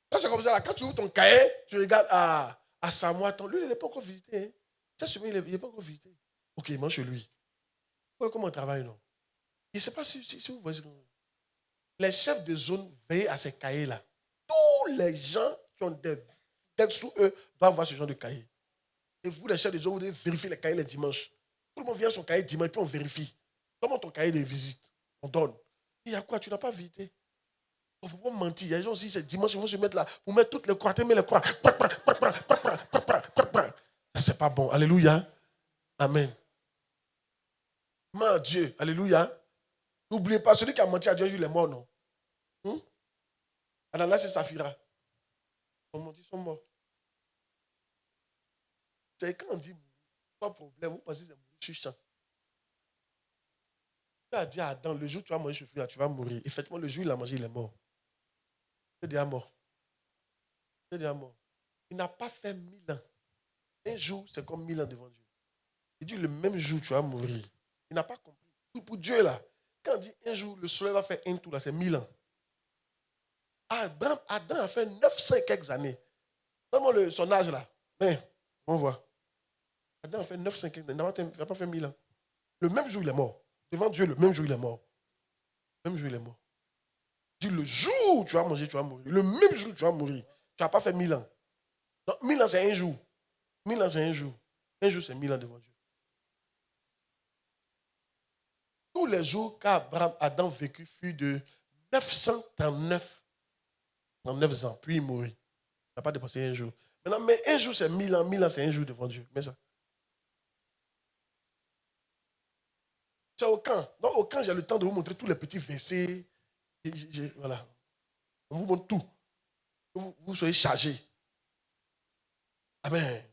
Quand c'est comme ça, là, quand tu ouvres ton cahier, tu regardes à Samoa, lui, il n'est pas encore visité. Hein? Ça, il n'est pas encore visité. Ok, il mange chez lui. Comment on travaille, non? Je ne sais pas si vous voyez. Les chefs de zone veillent à ces cahiers-là. Tous les gens qui ont des têtes sous eux doivent avoir ce genre de cahier. Et vous, les chefs de zone, vous devez vérifier les cahiers les dimanches. Tout le monde vient son cahier dimanche, puis on vérifie. Comment ton cahier de visite? On donne. Il y a quoi? Tu n'as pas visité. Il ne faut pas mentir. Il y a des gens aussi, c'est dimanche, ils vont se mettre là. Vous mettez toutes les croix, tu mets les croix. Ça, c'est pas bon. Alléluia. Amen. Mon Dieu. Alléluia. N'oubliez pas, celui qui a menti à Dieu, il est mort, non? Ananas et Saphira. Ils sont morts. C'est quand on dit pas de problème, vous pensez que c'est mourir sur champ. Dieu a dit à Adam, le jour où tu vas manger ce fruit, tu vas mourir. Effectivement, le jour où il a mangé, il est mort. Il est déjà mort. Il est déjà mort. Il n'a pas fait 1000 ans. Un jour, c'est comme 1000 ans devant Dieu. Il dit le même jour, tu vas mourir. Il n'a pas compris. Pour Dieu, là, quand on dit un jour, le soleil va faire un tour, là, c'est 1000 ans. Adam a fait 900 et quelques années. Donne-moi son âge, là. On voit. Adam a fait 900 et quelques années. Il n'a pas fait 1000 ans. Le même jour, il est mort. Devant Dieu, le même jour, il est mort. Le même jour, il est mort. Il dit, le jour où tu vas manger, tu vas mourir. Le même jour, tu vas mourir. Tu n'as pas fait 1000 ans. Donc, 1000 ans, c'est un jour. 1000 ans, c'est un jour. Un jour, c'est 1000 ans devant Dieu. Tous les jours qu'Adam vécut fut de 939 ans. Puis il mourit. Il n'a pas dépassé un jour. Maintenant, mais un jour, c'est 1000 ans. 1000 ans, c'est un jour devant Dieu. Mais ça. C'est au camp. Donc, au camp, j'ai le temps de vous montrer tous les petits versets. Voilà. On vous montre tout. Vous soyez chargés. Amen.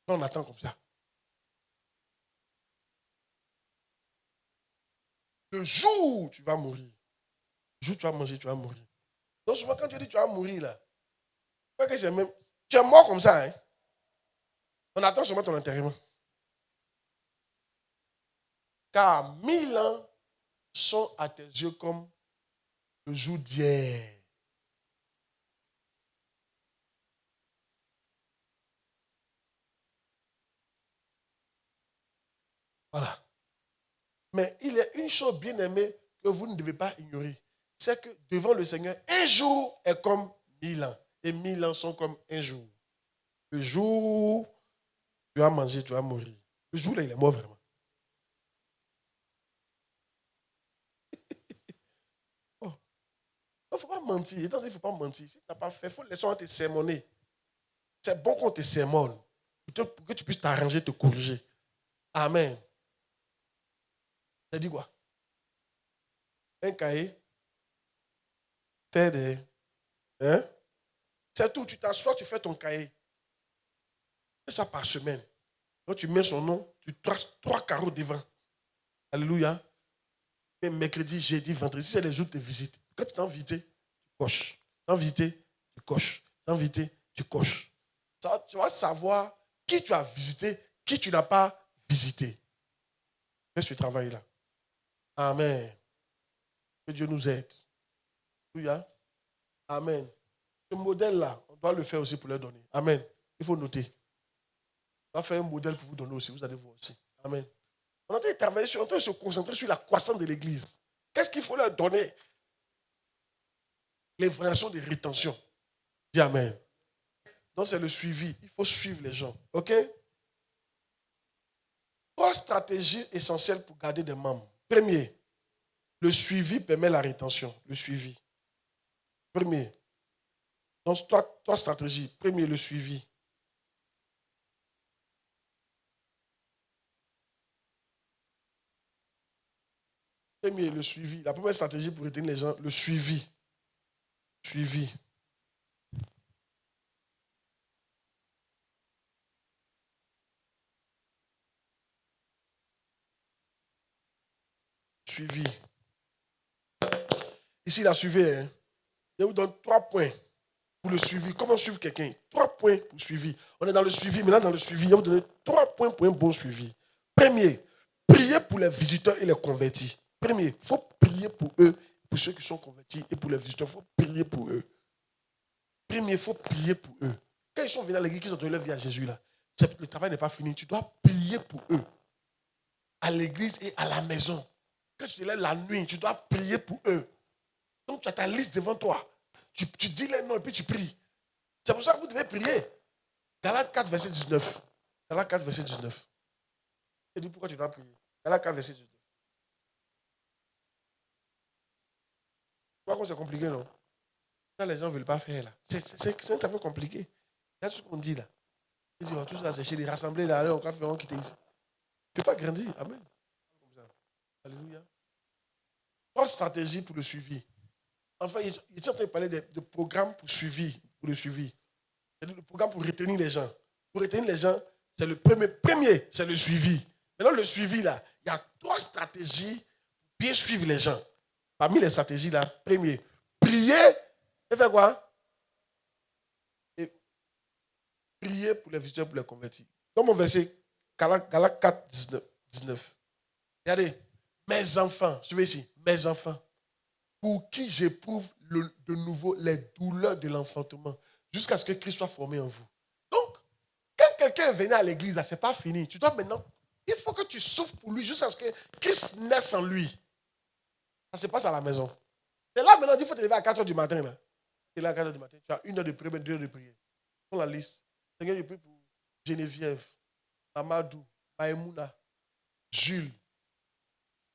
On attend comme ça. Le jour où tu vas mourir, le jour où tu vas manger, tu vas mourir. Donc souvent quand tu dis tu vas mourir là, que c'est même, tu es mort comme ça. Hein? On attend seulement ton enterrement. Car 1000 ans sont à tes yeux comme le jour d'hier. Voilà. Mais il y a une chose bien aimée que vous ne devez pas ignorer. C'est que devant le Seigneur, un jour est comme 1000 ans. Et 1000 ans sont comme un jour. Le jour où tu vas manger, tu vas mourir. Le jour là, il est mort vraiment. Oh. Il ne faut pas mentir. Il ne faut pas mentir. Si tu n'as pas fait, il faut laisser te sermonner. C'est bon qu'on te sermonne. Pour que tu puisses t'arranger, te corriger. Amen. Ça dit quoi? Un cahier. Faire des... Hein? C'est tout. Tu t'assois, tu fais ton cahier. Fais ça par semaine. Quand tu mets son nom, tu traces 3 carreaux devant. Alléluia. Et mercredi, jeudi, vendredi, c'est les jours de visite. Quand tu t'es invité, tu coches. Tu t'es invité, tu coches. Tu t'es invité, tu coches. Ça, tu vas savoir qui tu as visité, qui tu n'as pas visité. Fais ce travail-là. Amen. Que Dieu nous aide. Alléluia. Amen. Ce modèle-là, on doit le faire aussi pour leur donner. Amen. Il faut noter. On va faire un modèle pour vous donner aussi. Vous allez voir aussi. Amen. On est en train de travailler on est en train de se concentrer sur la croissance de l'Église. Qu'est-ce qu'il faut leur donner? Les variations de rétention. Dis Amen. Donc c'est le suivi. Il faut suivre les gens. OK? 3 stratégies essentielles pour garder des membres. Premier, le suivi permet la rétention. Le suivi. Premier. Donc, trois stratégies. Premier, le suivi. Premier, le suivi. La première stratégie pour retenir les gens, le suivi. Suivi. Suivi. Ici, il a suivi. Hein. Je vous donne 3 points pour le suivi. Comment suivre quelqu'un? 3 points pour suivi. On est dans le suivi. Maintenant, dans le suivi, je vais vous donner 3 points pour un bon suivi. Premier, prier pour les visiteurs et les convertis. Premier, il faut prier pour eux, pour ceux qui sont convertis et pour les visiteurs. Il faut prier pour eux. Premier, il faut prier pour eux. Quand ils sont venus à l'église, qu'ils ont donné leur vie à Jésus, là, le travail n'est pas fini. Tu dois prier pour eux. À l'église et à la maison. Quand tu te lèves la nuit, tu dois prier pour eux. Donc, tu as ta liste devant toi. Tu dis les noms et puis tu pries. C'est pour ça que vous devez prier. Galates 4, verset 19. Galates 4, verset 19. Je dis pourquoi tu dois prier. Galates 4, verset 19. Tu vois que c'est compliqué, non? Ça, les gens ne veulent pas faire, là. C'est un peu compliqué. Il y a tout ce qu'on dit, là. Ils disent, tout ça, c'est chez les rassemblés, là. Allez, on va faire, on quitter ici. Tu ne peux pas grandir. Amen. Comme ça. Alléluia. 3 stratégies pour le suivi. Enfin, il est en train de parler de programmes pour le suivi. C'est le programme pour retenir les gens. Pour retenir les gens, c'est le premier, c'est le suivi. Maintenant, le suivi, là, il y a 3 stratégies pour bien suivre les gens. Parmi les stratégies, là, premier, prier et faire quoi? Et prier pour les visiteurs, pour les convertis. Dans mon verset, Galates 4, 19. Regardez, mes enfants, suivez ici, mes enfants, pour qui j'éprouve de nouveau les douleurs de l'enfantement, jusqu'à ce que Christ soit formé en vous. Donc, quand quelqu'un venait à l'église, ce n'est pas fini. Tu dois maintenant, il faut que tu souffres pour lui jusqu'à ce que Christ naisse en lui. Ça se passe à la maison. C'est là maintenant, il faut te lever à 4 h du matin. Là. Tu es là à 4 h du matin, tu as 1 heure de prière, 2 heures de prière. Prends la liste. Seigneur, je prie pour Geneviève, Amadou, Maïmouna, Jules.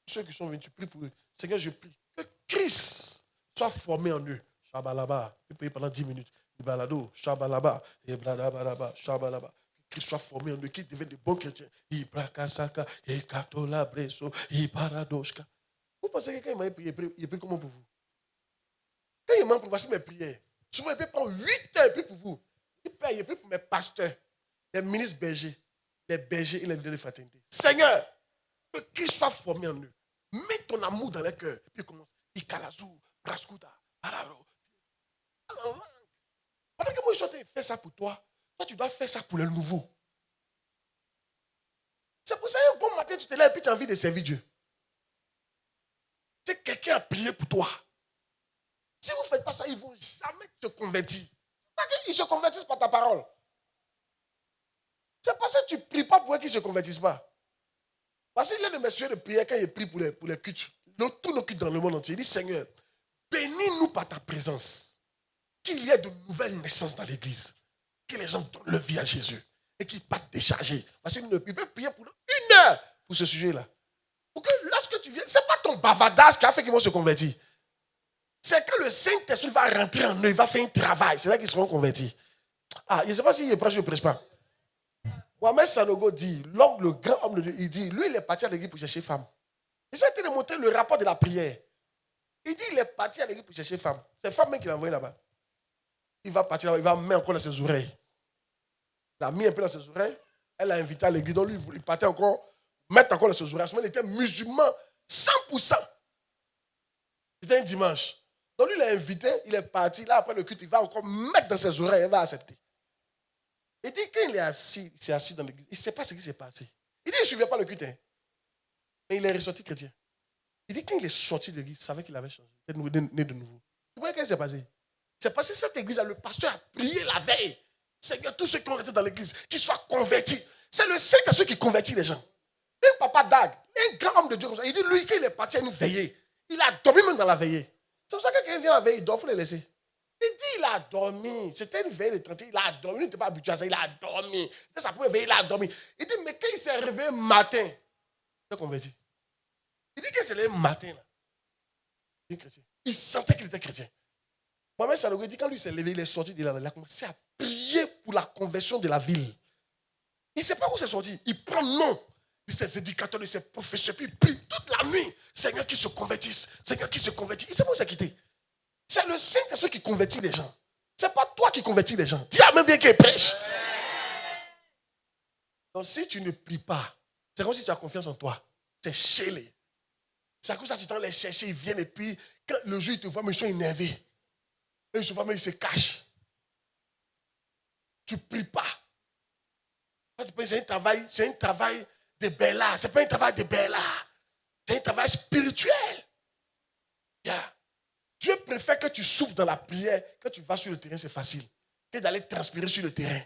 Tous ceux qui sont venus, tu pries pour eux. Seigneur, je prie que Christ soit formé en eux. Shabalaba. Tu pries pendant 10 minutes. Ibalado, Shabalaba, Ibladaba, Shabalaba. Que Christ soit formé en eux, qu'ils deviennent de bons chrétiens. Ibrakasaka, Ikatola, Breso, Ibaradoshka. Vous pensez que quand il m'a prié, il prie comment pour vous? Quand il m'a prié, voici mes prières. Souvent, il peut prendre 8 heures, il prie pour vous. Il prie pour mes pasteurs, les ministres bergers, les bergers et les leaders de fraternité. Seigneur, que Christ soit formé en eux. Mets ton amour dans les cœurs. Puis il commence. Ikalazu, Braskuta, Pararo. Pendant que moi je suis fait ça pour toi, toi tu dois faire ça pour le nouveau. C'est pour ça qu'un bon matin tu te lèves et puis tu as envie de servir Dieu. C'est quelqu'un a prié pour toi. Si vous ne faites pas ça, ils ne vont jamais se convertir. Ils se convertissent par ta parole. C'est parce que tu ne pries pas pour eux qu'ils ne se convertissent pas. Parce qu'il y a de messieurs de prière quand il prie pour les cultes. Tous nos cultes dans le monde entier. Il dit, Seigneur, bénis-nous par ta présence. Qu'il y ait de nouvelles naissances dans l'église. Que les gens donnent leur vie à Jésus. Et qu'ils partent décharger. Parce qu'il peut prier pour 1 heure pour ce sujet-là. Pour que lorsque tu viens, ce n'est pas ton bavardage qui a fait qu'ils vont se convertir. C'est que le Saint-Esprit va rentrer en eux, il va faire un travail. C'est là qu'ils seront convertis. Ah, je ne sais pas s'il prêche ou il ne prêche pas. Mohamed Sanogo dit, le grand homme de Dieu, il dit, lui, il est parti à l'église pour chercher femme. Il s'est de montrer le rapport de la prière. Il dit, il est parti à l'église pour chercher femme. C'est femme même qui l'a envoyé là-bas. Il va partir là-bas, il va mettre encore dans ses oreilles. Il a mis un peu dans ses oreilles. Elle l'a invité à l'église. Donc lui, il partait encore, mettre encore dans ses oreilles. À ce moment, il était musulman 100%. C'était un dimanche. Donc lui, il l'a invité, il est parti. Là, après le culte, il va encore mettre dans ses oreilles, il va accepter. Il dit, quand il s'est assis dans l'église, il ne sait pas ce qui s'est passé. Il dit, il ne suivait pas le culte. Hein. Mais il est ressorti chrétien. Il dit, quand il est sorti de l'église, il savait qu'il avait changé. Il était né de nouveau. Vous voyez qu'est-ce qui s'est passé? C'est parce que cette église-là, le pasteur a prié la veille. Seigneur, tous ceux qui ont été dans l'église, qu'ils soient convertis. C'est le Saint-Esprit qui convertit les gens. Un papa Dag, un grand homme de Dieu comme ça, il dit, lui, quand il est parti à une veillée, il a dormi même dans la veillée. C'est pour ça que quand il vient à la veille, il doit le laisser. Il dit, il a dormi. C'était une veille de 30 ans, il a dormi. Il n'était pas habitué à ça, il a dormi. C'était sa première veille, il a dormi. Il dit, mais quand il s'est réveillé matin, il est converti. Il dit que c'est le matin, là. Il est chrétien. Il sentait qu'il était chrétien. Mohamed Sanogo dit quand lui s'est levé, il est sorti de là, il a commencé à prier pour la conversion de la ville. Il ne sait pas où c'est sorti. Il prend le nom de ses éducateurs, de ses professeurs, puis il prie toute la nuit. Seigneur qui se convertisse, Seigneur qui se convertit. Il ne sait pas où c'est quitté. C'est le Saint-Esprit qui convertit les gens. Ce n'est pas toi qui convertis les gens. Dis même bien qu'il prêche. Donc si tu ne pries pas, c'est comme si tu as confiance en toi. C'est chez les. C'est comme ça que tu t'en les chercher, ils viennent et puis quand le jour ils te voient, mais ils sont énervés. Et ils se voient, mais ils se cachent. Tu ne pries pas. C'est un travail de bella. Ce n'est pas un travail de bella. C'est un travail spirituel. Yeah. Dieu préfère que tu souffres dans la prière. Quand tu vas sur le terrain, c'est facile. Que d'aller transpirer sur le terrain.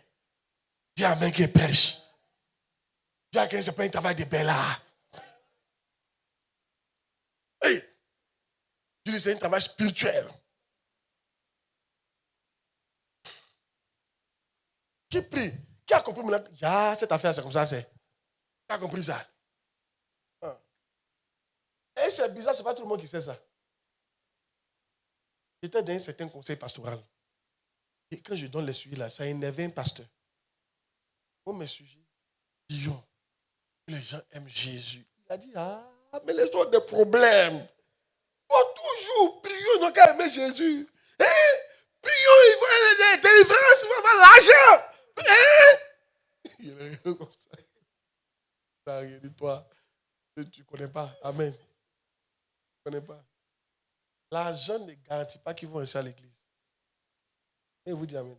Dis amen qui pêche. Dis à quelqu'un, ce n'est pas un travail de bella. Hey. Dis, c'est un travail spirituel. Qui prie? Qui a compris maintenant? Ah, cette affaire, c'est comme ça, c'est. Qui a compris ça? Et c'est bizarre, ce n'est pas tout le monde qui sait ça. J'étais dans un certain conseil pastoral. Et quand je donne les sujets là, ça énervait un pasteur. Moi, mes sujets, disons, les gens aiment Jésus. Il a dit, mais les gens ont des problèmes. Faut toujours prions, donc à aimer Jésus. Prions, il faut aller des délivrances, il faut avoir l'argent. Il est comme ça. Ça, dis-toi, tu ne connais pas. Amen. Tu ne connais pas. L'argent ne garantit pas qu'ils vont rester à l'église. Et vous dites amen.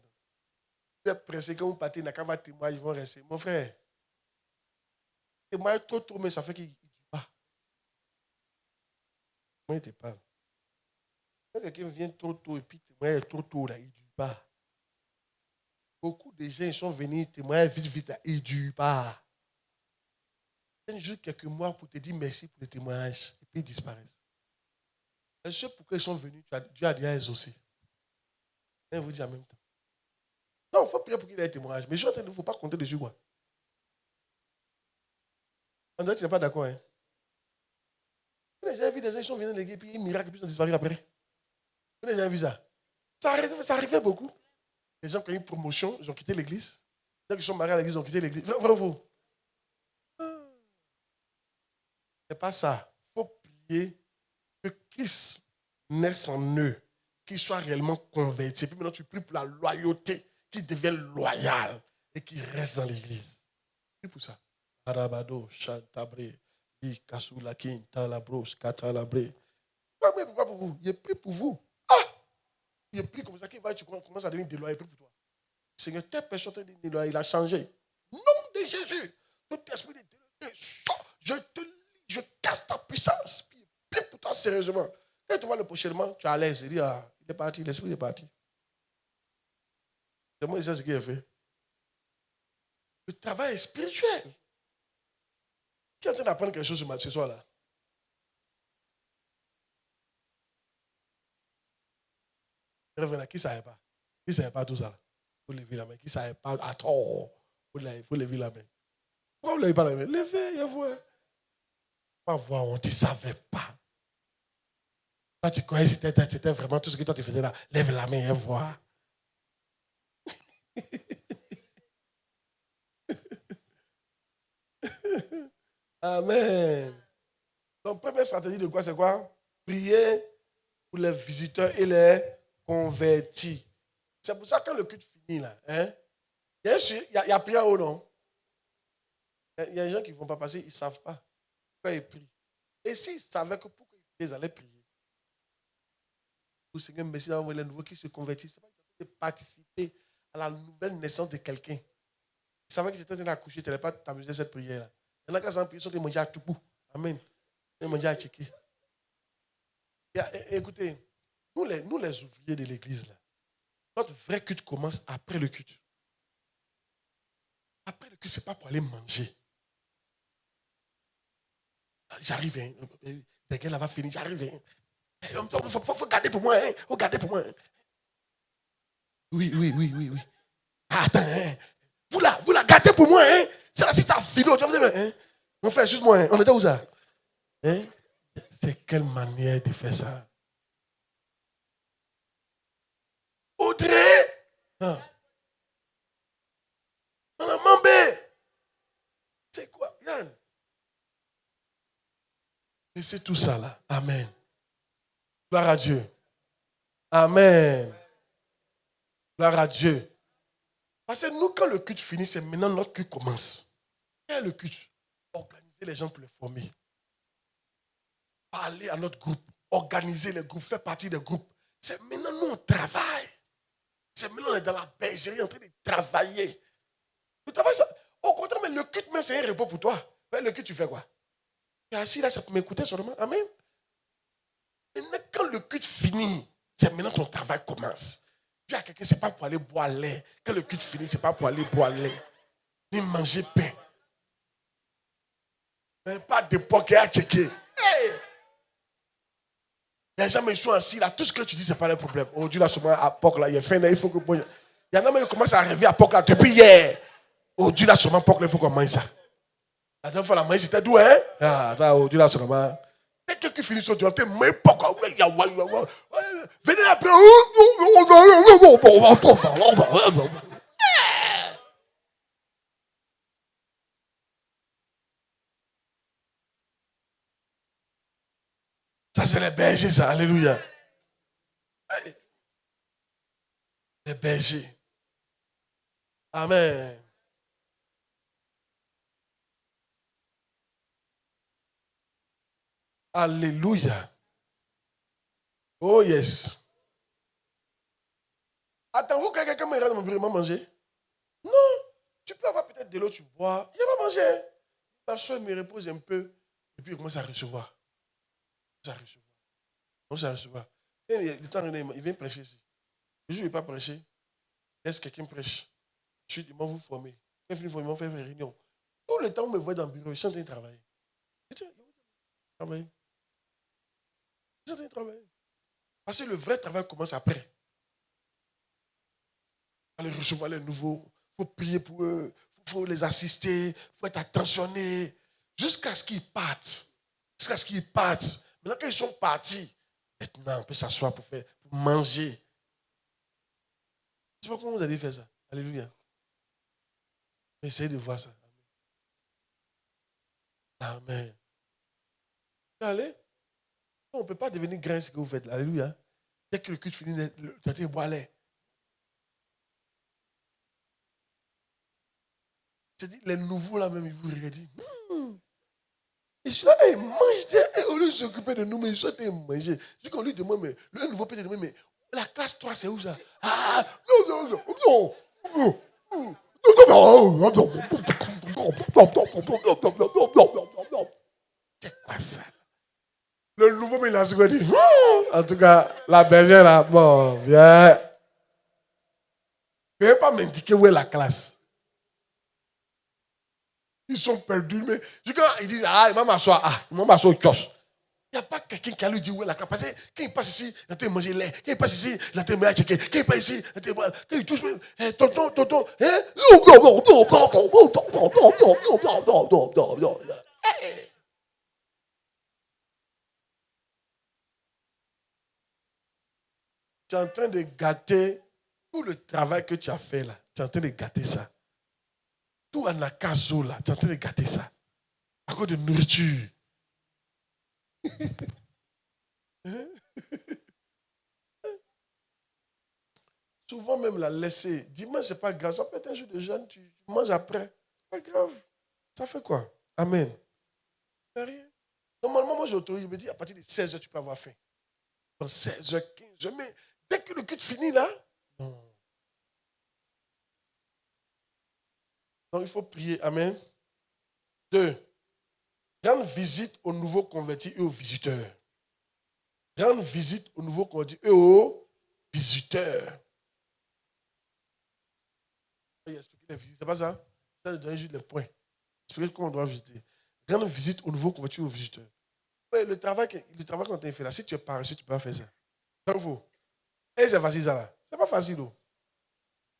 Vous êtes pressé quand vous partez, n'a qu'à va témoigner, ils vont rester. Mon frère, témoigner trop, mais ça fait qu'ils ne disent pas. Moi, il ne te parle. Quand quelqu'un vient trop tôt et puis témoigner trop tôt, là, il ne dit pas. Beaucoup de gens sont venus témoigner vite, là, ils ne disent pas. Ils juste quelques mois pour te dire merci pour le témoignage et puis ils disparaissent. Et ce pourquoi ils sont venus, Dieu a déjà exaucé. Et vous dit en même temps. Non, il faut prier pour qu'il ait un témoignage. Mais je suis en train de il ne faut pas compter dessus, moi. On dirait que tu n'es pas d'accord, hein. J'ai vu des gens qui sont venus dans l'église, puis ils miracle, puis ils sont disparus après. Vous avez vu ça? Ça arrivait beaucoup. Les gens qui ont eu une promotion, ils ont quitté l'église. Les gens qui sont mariés à l'église, ils ont quitté l'église. Bravo. C'est pas ça. Il faut prier que Christ naisse en eux, qu'il soit réellement converti. Puis maintenant, tu pries pour la loyauté, qu'il devienne loyal et qu'il reste dans l'église. Prie pour ça. Arabado, Chantabre, Kasulakin, Talabros, Katalabre. Pourquoi pour vous? Il prie pour vous. Il prie comme ça, tu commences à devenir déloyal, il prie pour toi. Seigneur, telle personne est déloyale, il a changé. Nom de Jésus, tout esprit de déloyauté, je casse ta puissance. Puis prie pour toi sérieusement. Quand tu vois le prochainement, tu es à l'aise. Il dit, il est parti, l'esprit est parti. C'est moi, c'est ce qu'il a fait. Le travail est spirituel. Qui est en train d'apprendre quelque chose ce soir-là? Qui ne savait pas? Qui ne savait pas tout ça? Il faut lever la main. Qui ne savait pas à tout? Il faut lever la main. Pourquoi vous ne levez pas la main? Levez, il y a vous. Pas voir, on ne savait pas. Toi, tu croyais que c'était vraiment tout ce que toi tu faisais là. Lève la main et vois. Amen. Donc, première stratégie de quoi, c'est quoi? Prier pour les visiteurs et les convertis. C'est pour ça que quand le culte finit, là, hein, bien sûr, il y a prière ou non? Il y a des gens qui ne vont pas passer, ils ne savent pas pourquoi ils prient. Et s'ils savaient que pourquoi ils allaient prier, le Seigneur, merci d'avoir les nouveaux qui se convertissent. C'est pas de participer à la nouvelle naissance de quelqu'un. Ils savaient que tu étais en train d'accoucher, tu n'allais pas t'amuser à cette prière-là. Il y en a qui ont prié, ils sont mangés à tout bout. Amen. Ils sont mangés à checker. Écoutez, nous les ouvriers de l'église, là, notre vrai culte commence après le culte. Après le culte, ce n'est pas pour aller manger. J'arrive, hein. Dès qu'elle va finir, j'arrive. Hein. Il faut garder pour moi. Hein. Faut garder pour moi. Hein. Oui. Attends, hein. Vous la gardez pour moi. Hein. C'est là si ça fini. Hein. Mon frère, excuse-moi. Hein. On était où ça? Hein? C'est quelle manière de faire ça? entrer dans la mambé. C'est quoi, Yann? Et c'est tout ça là. Amen. Gloire à Dieu. Amen. Gloire à Dieu. Parce que nous, quand le culte finit, c'est maintenant notre culte commence. Quel est le culte? Organiser les gens pour les former. Parler à notre groupe. Organiser les groupes. Faire partie des groupes. C'est maintenant nous, on travaille. C'est maintenant on est dans la bergerie en train de travailler. Le travail, ça, au contraire, mais le culte même, c'est un repos pour toi. Mais le culte, tu fais quoi? Tu es assis là, ça peut m'écouter seulement. Amen. Maintenant, quand le culte finit, c'est maintenant ton travail commence. Dis à quelqu'un, c'est pas pour aller boire lait. Quand le culte finit, c'est pas pour aller boire lait. Ni manger pain. Même pas de poker à checker. Hey! Les gens, ils sont assis là. Tout ce que tu dis, c'est pas le problème. Aujourd'hui, là, souvent, à POC, là, il y a fin, il faut que. Il y en a même qui commencent à rêver à POC, là, depuis hier. Aujourd'hui, là, souvent, POC, là, il faut qu'on mange ça. La dernière fois, la maïs, c'était d'où, hein? Ah, ça, aujourd'hui, là, souvent. Dès que tu finis sur tu vas te mais POC, venez après. Ça, c'est les bergers, ça. Alléluia. Les bergers. Amen. Alléluia. Oh yes. Attends-vous que quelqu'un me regarde mon bureau, manger? Non. Tu peux avoir peut-être de l'eau, tu bois. Il va manger. La soeur me repose un peu. Et puis il commence à recevoir. Il commence à recevoir. Et le temps il vient prêcher ici. Le jour où il n'est pas prêché, laisse quelqu'un prêche. Ensuite, ils vont vous former. Quand ils vont faire une réunion. Tout le temps, on me voit dans le bureau, je suis en train de travailler. Je suis en train de travailler. Parce que le vrai travail commence après. Aller recevoir les nouveaux. Il faut prier pour eux. Il faut les assister. Il faut être attentionné. Jusqu'à ce qu'ils partent. Maintenant, quand ils sont partis, maintenant, on peut s'asseoir pour manger. Je ne sais pas comment vous allez faire ça. Alléluia. Essayez de voir ça. Amen. Allez. On ne peut pas devenir grand ce que vous faites. Alléluia. Dès que le culte finit, tu as été boire lait. C'est-à-dire, les nouveaux là même, ils vous regardent. Ils sont là, ils mangent. Au lieu de s'occuper de nous, mais ils sont en train de manger. Je qu'on lui demande, mais le nouveau peut demander, mais la classe 3, c'est où ça? Ah, non. C'est quoi ça? Le nouveau, mais il a ce qu'on dit. En tout cas, la bergère là, bon, viens. Viens pas m'indiquer où est la classe. Ils sont perdus, mais quand ils disent, il va m'asseoir, il va m'asseoir au kiosque. Il n'y a pas quelqu'un qui a lui dit où est la classe. Parce que quand il passe ici, il a été manger lait. Quand il passe ici, il a été manger checker. Quand il passe ici, il a été manger. Quand il touche, tonton, hein? Tu es en train de gâter tout le travail que tu as fait là. Tu es en train de gâter ça. Tout en akazo là, tu es en train de gâter ça. À cause de nourriture. Souvent même la laisser. Dimanche, c'est pas grave. Ça peut être un jour de jeûne, tu manges après. C'est pas grave. Ça fait quoi? Amen. Ça fait rien. Normalement, moi j'autorise, je me dis à partir de 16h, tu peux avoir faim. Dans 16h, 15h, mais dès que le culte finit là, non. Donc il faut prier. Amen. 2. Rendre visite aux nouveaux convertis et aux visiteurs. Rendre visite aux nouveaux convertis et aux visiteurs. Expliquer les visites, c'est pas ça? Ça, donner juste les points. Expliquer comment on doit visiter. Rendre visite aux nouveaux convertis et aux visiteurs. Ouais, le travail qu'on t'a fait là, si tu es paresseux, tu peux pas faire ça. C'est faux. Et c'est facile ça là. C'est pas facile.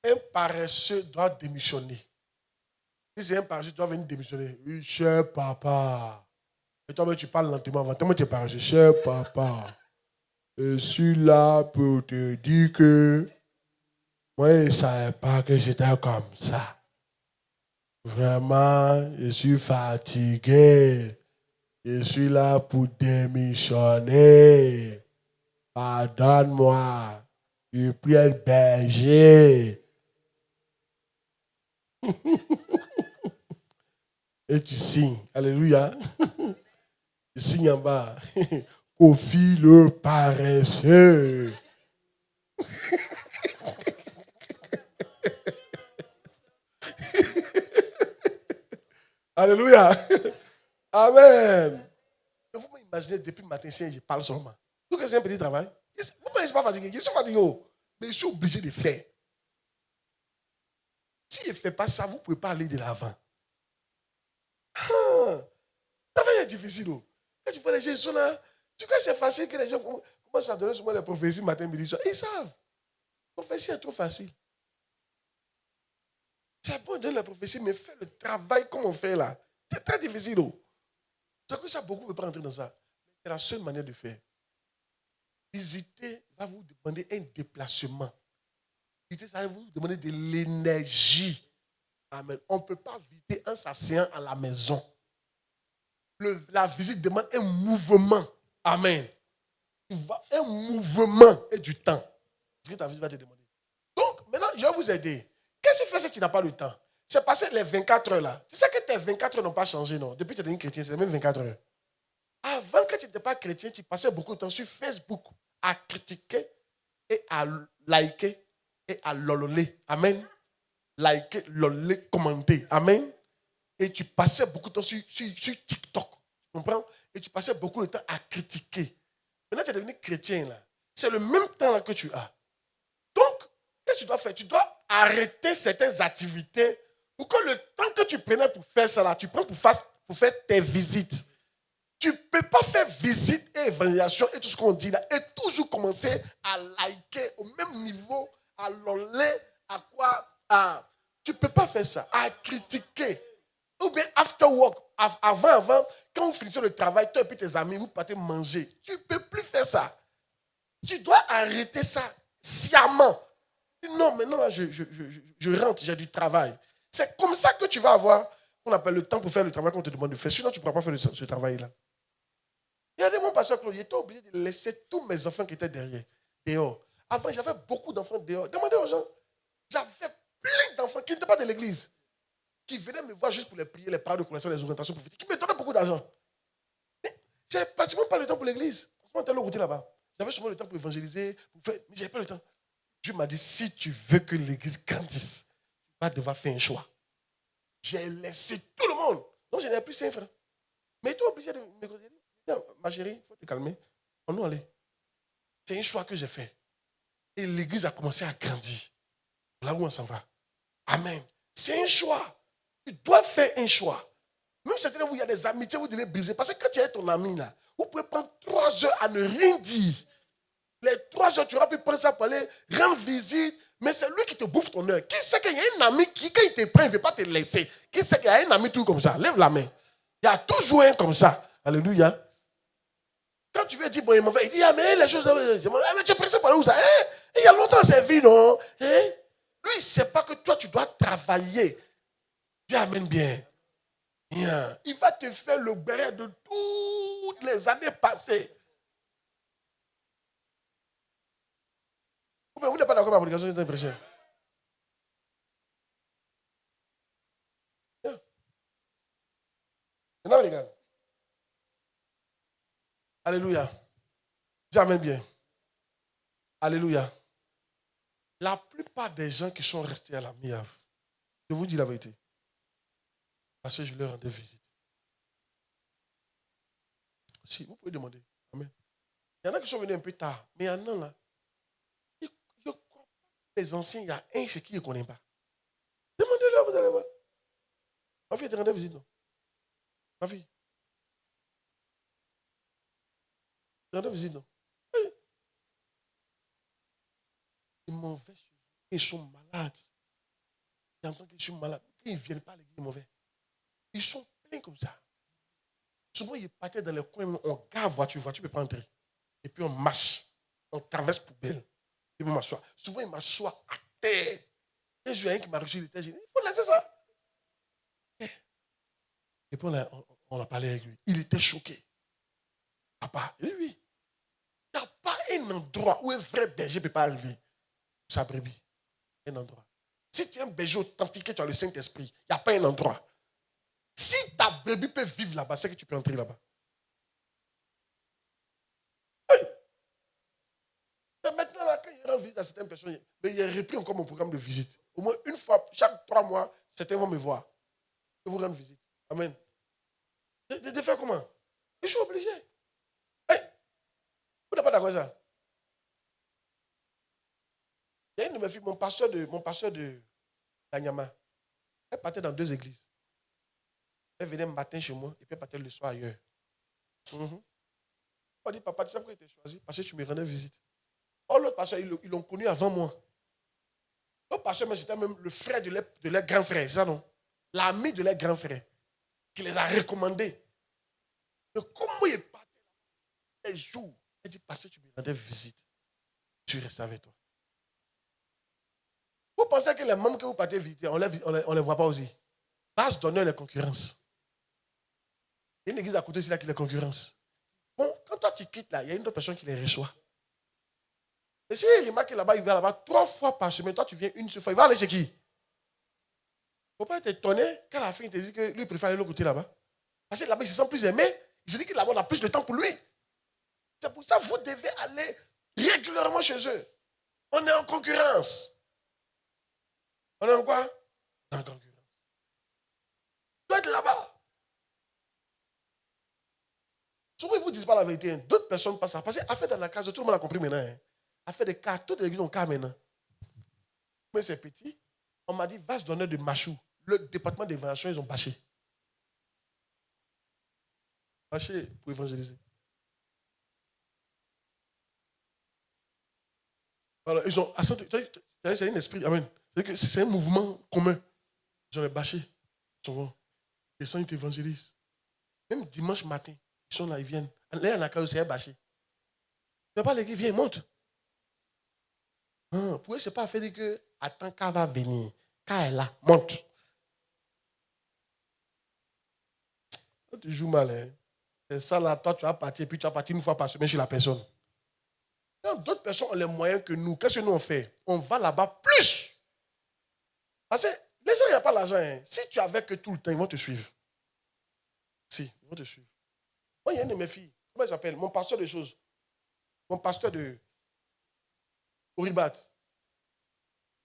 Un paresseux doit démissionner. Si c'est un paresseux, tu dois venir démissionner. Oui, cher papa. Et toi-même, tu parles lentement avant. Toi-même, tu es paresseux. Cher papa. Je suis là pour te dire que Moi, je ne savais pas que j'étais comme ça. Vraiment, je suis fatigué. Je suis là pour démissionner. Pardonne-moi. Je puis être berger. Et tu signes. Alléluia. Tu signes en bas. Kofi le paresseux. Alléluia. Amen. Vous m'imaginez depuis le matin, si je parle seulement. Donc, c'est un petit travail. Vous ne suis pas fatigué. Je suis fatigué. Mais je suis obligé de faire. Si je ne fais pas ça, vous ne pouvez pas aller de l'avant. Le travail est difficile. Quand tu vois les gens, ils sont là. Tu crois que c'est facile que les gens commencent à donner souvent les prophéties matin, midi, soir. Ils savent. La prophétie est trop facile. C'est bon de donner la prophétie, mais fais le travail comme on fait là. C'est très difficile. Donc ça, beaucoup ne veulent pas rentrer dans ça. C'est la seule manière de faire. Visiter va vous demander un déplacement. Visiter, ça va vous demander de l'énergie. Amen. On ne peut pas visiter un s'asseyant à la maison. La visite demande un mouvement. Amen. Un mouvement et du temps. C'est ce que ta visite va te demander. Donc, maintenant, je vais vous aider. Qu'est-ce que tu fais si tu n'as pas le temps? C'est passé les 24 heures là. Tu sais que tes 24 heures n'ont pas changé, non? Depuis que tu es devenu chrétien, c'est les mêmes 24 heures. Avant que tu n'étais pas chrétien, tu passais beaucoup de temps sur Facebook à critiquer et à liker et à lololer. Amen. Liker, lololer, commenter. Amen. Et tu passais beaucoup de temps sur TikTok. Tu comprends? Et tu passais beaucoup de temps à critiquer. Maintenant, tu es devenu chrétien là. C'est le même temps là que tu as. Donc, qu'est-ce que tu dois faire? Tu dois arrêter certaines activités pour que le temps que tu prenais pour faire ça là, tu prends pour faire tes visites. Tu ne peux pas faire visite et évaluation et tout ce qu'on dit là et toujours commencer à liker au même niveau, à loler, à quoi, tu ne peux pas faire ça, à critiquer. Ou bien after work, avant, quand vous finissez le travail, toi et puis tes amis, vous partez manger. Tu ne peux plus faire ça. Tu dois arrêter ça sciemment. Non, maintenant, je rentre, j'ai du travail. C'est comme ça que tu vas avoir, on appelle le temps pour faire le travail qu'on te demande de faire. Sinon, tu ne pourras pas faire ce travail-là. Il y a des mon pasteur Claude, j'étais obligé de laisser tous mes enfants qui étaient dehors. Avant, j'avais beaucoup d'enfants dehors. Demandez aux gens. J'avais plein d'enfants qui n'étaient pas de l'église, qui venaient me voir juste pour les prier, les paroles de connaissance, les orientations prophétiques, qui me donnaient beaucoup d'argent. Je n'avais pratiquement pas le temps pour l'église. On était l'autre là-bas. J'avais seulement le temps pour évangéliser, mais je n'avais pas le temps. Dieu m'a dit, si tu veux que l'église grandisse, tu vas devoir faire un choix. J'ai laissé tout le monde. Donc, je n'avais plus 5 francs. Mais tu es obligé de me dire, ma chérie, il faut te calmer. On nous aller. C'est un choix que j'ai fait. Et l'église a commencé à grandir. Là où on s'en va. Amen. C'est un choix. Tu dois faire un choix. Même certains où il y a des amitiés, vous devez briser. Parce que quand tu es ton ami là, vous pouvez prendre 3 heures à ne rien dire. Les 3 heures, tu auras pu prendre ça pour aller rendre visite. Mais c'est lui qui te bouffe ton heure. Qui sait qu'il y a un ami qui, quand il te prend, il ne veut pas te laisser? Qui sait qu'il y a un ami tout comme ça? Lève la main. Il y a toujours un comme ça. Alléluia. Quand tu veux dire, bon, il m'en fait, il dit, ah, mais les choses, mais tu es pressé par où ça? Il y a longtemps, c'est vu, non? Lui, il ne sait pas que toi, tu dois travailler. Dis amen bien. Il va te faire le béret de toutes les années passées. Vous n'êtes pas d'accord avec la prédication d'un prêcheur? Maintenant, regarde. Alléluia. Dis amen bien. Alléluia. La plupart des gens qui sont restés à la MIAV, je vous dis la vérité, parce que je leur rendais visite. Si, vous pouvez demander. Amen. Il y en a qui sont venus un peu tard, mais il y en a là. Je crois que les anciens, il y a un chez qui je ne connais pas. Demandez-leur, vous allez voir. Ma fille te rendait visite, non? Ma fille. Te rendait visite, non? Oui. Ils m'ont fait chez eux. Ils sont malades. Ils entendent que je suis malade. Ils ne viennent pas à l'église, ils m'ont fait. Ils sont pleins comme ça. Souvent, ils partaient dans les coins, on gare voiture ne peut pas entrer. Et puis on marche, on traverse poubelle. Et puis on m'assoit. Souvent, ils m'assoient à terre. Jésus, il y a un qui m'a reçu, il était gêné. Il faut laisser ça. Et puis on a parlé avec lui. Il était choqué. Papa, oui, oui. Il n'y a pas un endroit où un vrai berger ne peut pas arriver. Sa brebis. Un endroit. Si tu es un berger authentique et tu as le Saint-Esprit, il n'y a pas un endroit. Si ta brebis peut vivre là-bas, c'est que tu peux entrer là-bas. Hey. Et maintenant, là, quand il rend visite à certaines personnes, il a repris encore mon programme de visite. Au moins une fois, chaque 3 mois, certains vont me voir. Je vous rendre visite. Amen. De faire comment? Je suis obligé. Hey. Vous n'êtes pas d'accord avec ça? Il y a une de mes filles, mon pasteur de Ganyama. Elle partait dans 2 églises. Elle venait le matin chez moi et puis elle partait le soir ailleurs. On dit, papa, tu sais pourquoi il t'a choisi? Parce que tu me rendais visite. Oh, l'autre pasteur, ils l'ont connu avant moi. L'autre pasteur, c'était même le frère de leur grand frère, ça non? L'ami de leur grand frère, qui les a recommandés. Mais comment il partait les jours? Elle dit, parce que tu me rendais visite. Tu restais avec toi. Vous pensez que les membres que vous partez visiter, on ne les voit pas aussi? Base d'honneur, les concurrences. Il y a une église à côté ici là qui est la concurrence. Bon, quand toi tu quittes là, il y a une autre personne qui les reçoit. Et si il remarque que là-bas, il va là-bas 3 fois par semaine, toi tu viens une seule fois, il va aller chez qui? Il ne faut pas être étonné qu'à la fin, il te dit que lui, il préfère aller de l'autre côté là-bas. Parce que là-bas, il se sent plus aimé. Il se dit que là-bas, on a plus de temps pour lui. C'est pour ça que vous devez aller régulièrement chez eux. On est en concurrence. On est en quoi? En concurrence. Tu dois être là-bas. Souvent, ils ne vous disent pas la vérité. D'autres personnes passent à passer. Affaire dans la case, tout le monde a compris maintenant. Affaire de cas, toutes les églises ont cas maintenant. Mais c'est petit. On m'a dit, vache d'honneur de Machou. Le département d'évangélisation, ils ont bâché. Bâché pour évangéliser. Alors, ils ont. C'est un esprit. Amen. C'est un mouvement commun. Ils ont les bâché. Souvent. Les gens, ils t'évangélisent. Même dimanche matin, ils sont là, ils viennent. Là, il y a un c'est bâché. Tu ne pas l'église, viens, monte. Pour eux, ce n'est pas fait que attends qu'elle va venir. Quand elle est là, monte. Tu joues mal, hein. C'est ça là, toi tu vas partir, puis tu vas partir une fois par semaine chez la personne. Quand d'autres personnes ont les moyens que nous, qu'est-ce que nous on fait? On va là-bas plus. Parce que les gens, il n'y a pas l'argent. Hein. Si tu es avec eux tout le temps, ils vont te suivre. Si, ils vont te suivre. Moi, il y a une de mes filles, comment elle s'appelle? Mon pasteur de choses. Mon pasteur de Oribat.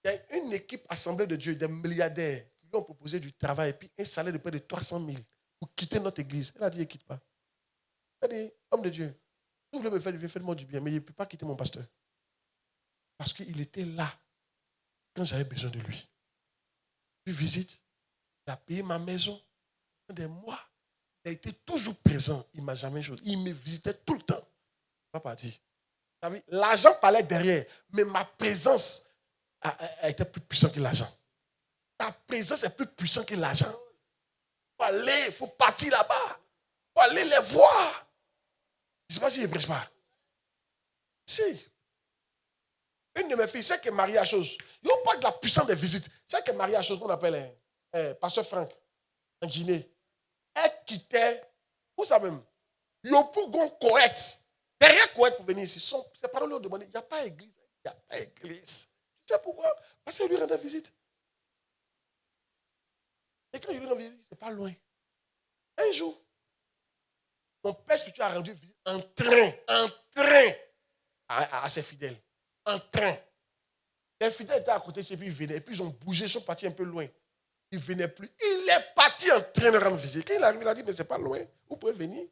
Il y a une équipe assemblée de Dieu, des milliardaires, qui lui ont proposé du travail et puis un salaire de près de 300 000 pour quitter notre église. Elle a dit, elle ne quitte pas. Elle a dit, homme de Dieu, si vous voulez me faire du bien, faites-moi du bien, mais il ne peut pas quitter mon pasteur. Parce qu'il était là quand j'avais besoin de lui. Je visite, il a payé ma maison des mois. Il a été toujours présent. Il ne m'a jamais chose. Il me visitait tout le temps. Il n'est pas parti. L'argent parlait derrière, mais ma présence a été plus puissante que l'argent. Ta présence est plus puissante que l'argent. Il faut aller, il faut partir là-bas. Il faut aller les voir. Je ne sais pas si je ne prêche pas. Si. Une de mes filles, c'est que Marie a chose. Il n'y a pas de la puissance des visites. C'est que Marie a chose qu'on appelle Pasteur Franck, en Guinée. Elle quittait, où ça même? Il y a pour qu'on correct. Derrière Koweït pour venir ici. Ses parents lui ont demandé, il n'y a pas d'église. Il n'y a pas d'église. Tu sais pourquoi? Parce qu'il lui rendait visite. Et quand il lui rend visite, c'est pas loin. Un jour, mon père spirituel a rendu visite en train à ses fidèles. En train. Les fidèles étaient à côté, et puis ils venaient. Et puis ils ont bougé, ils sont partis un peu loin. Ils ne venaient plus. Il est parti en train de rendre visite. Quand il arrive, il a dit, mais c'est pas loin. Vous pouvez venir.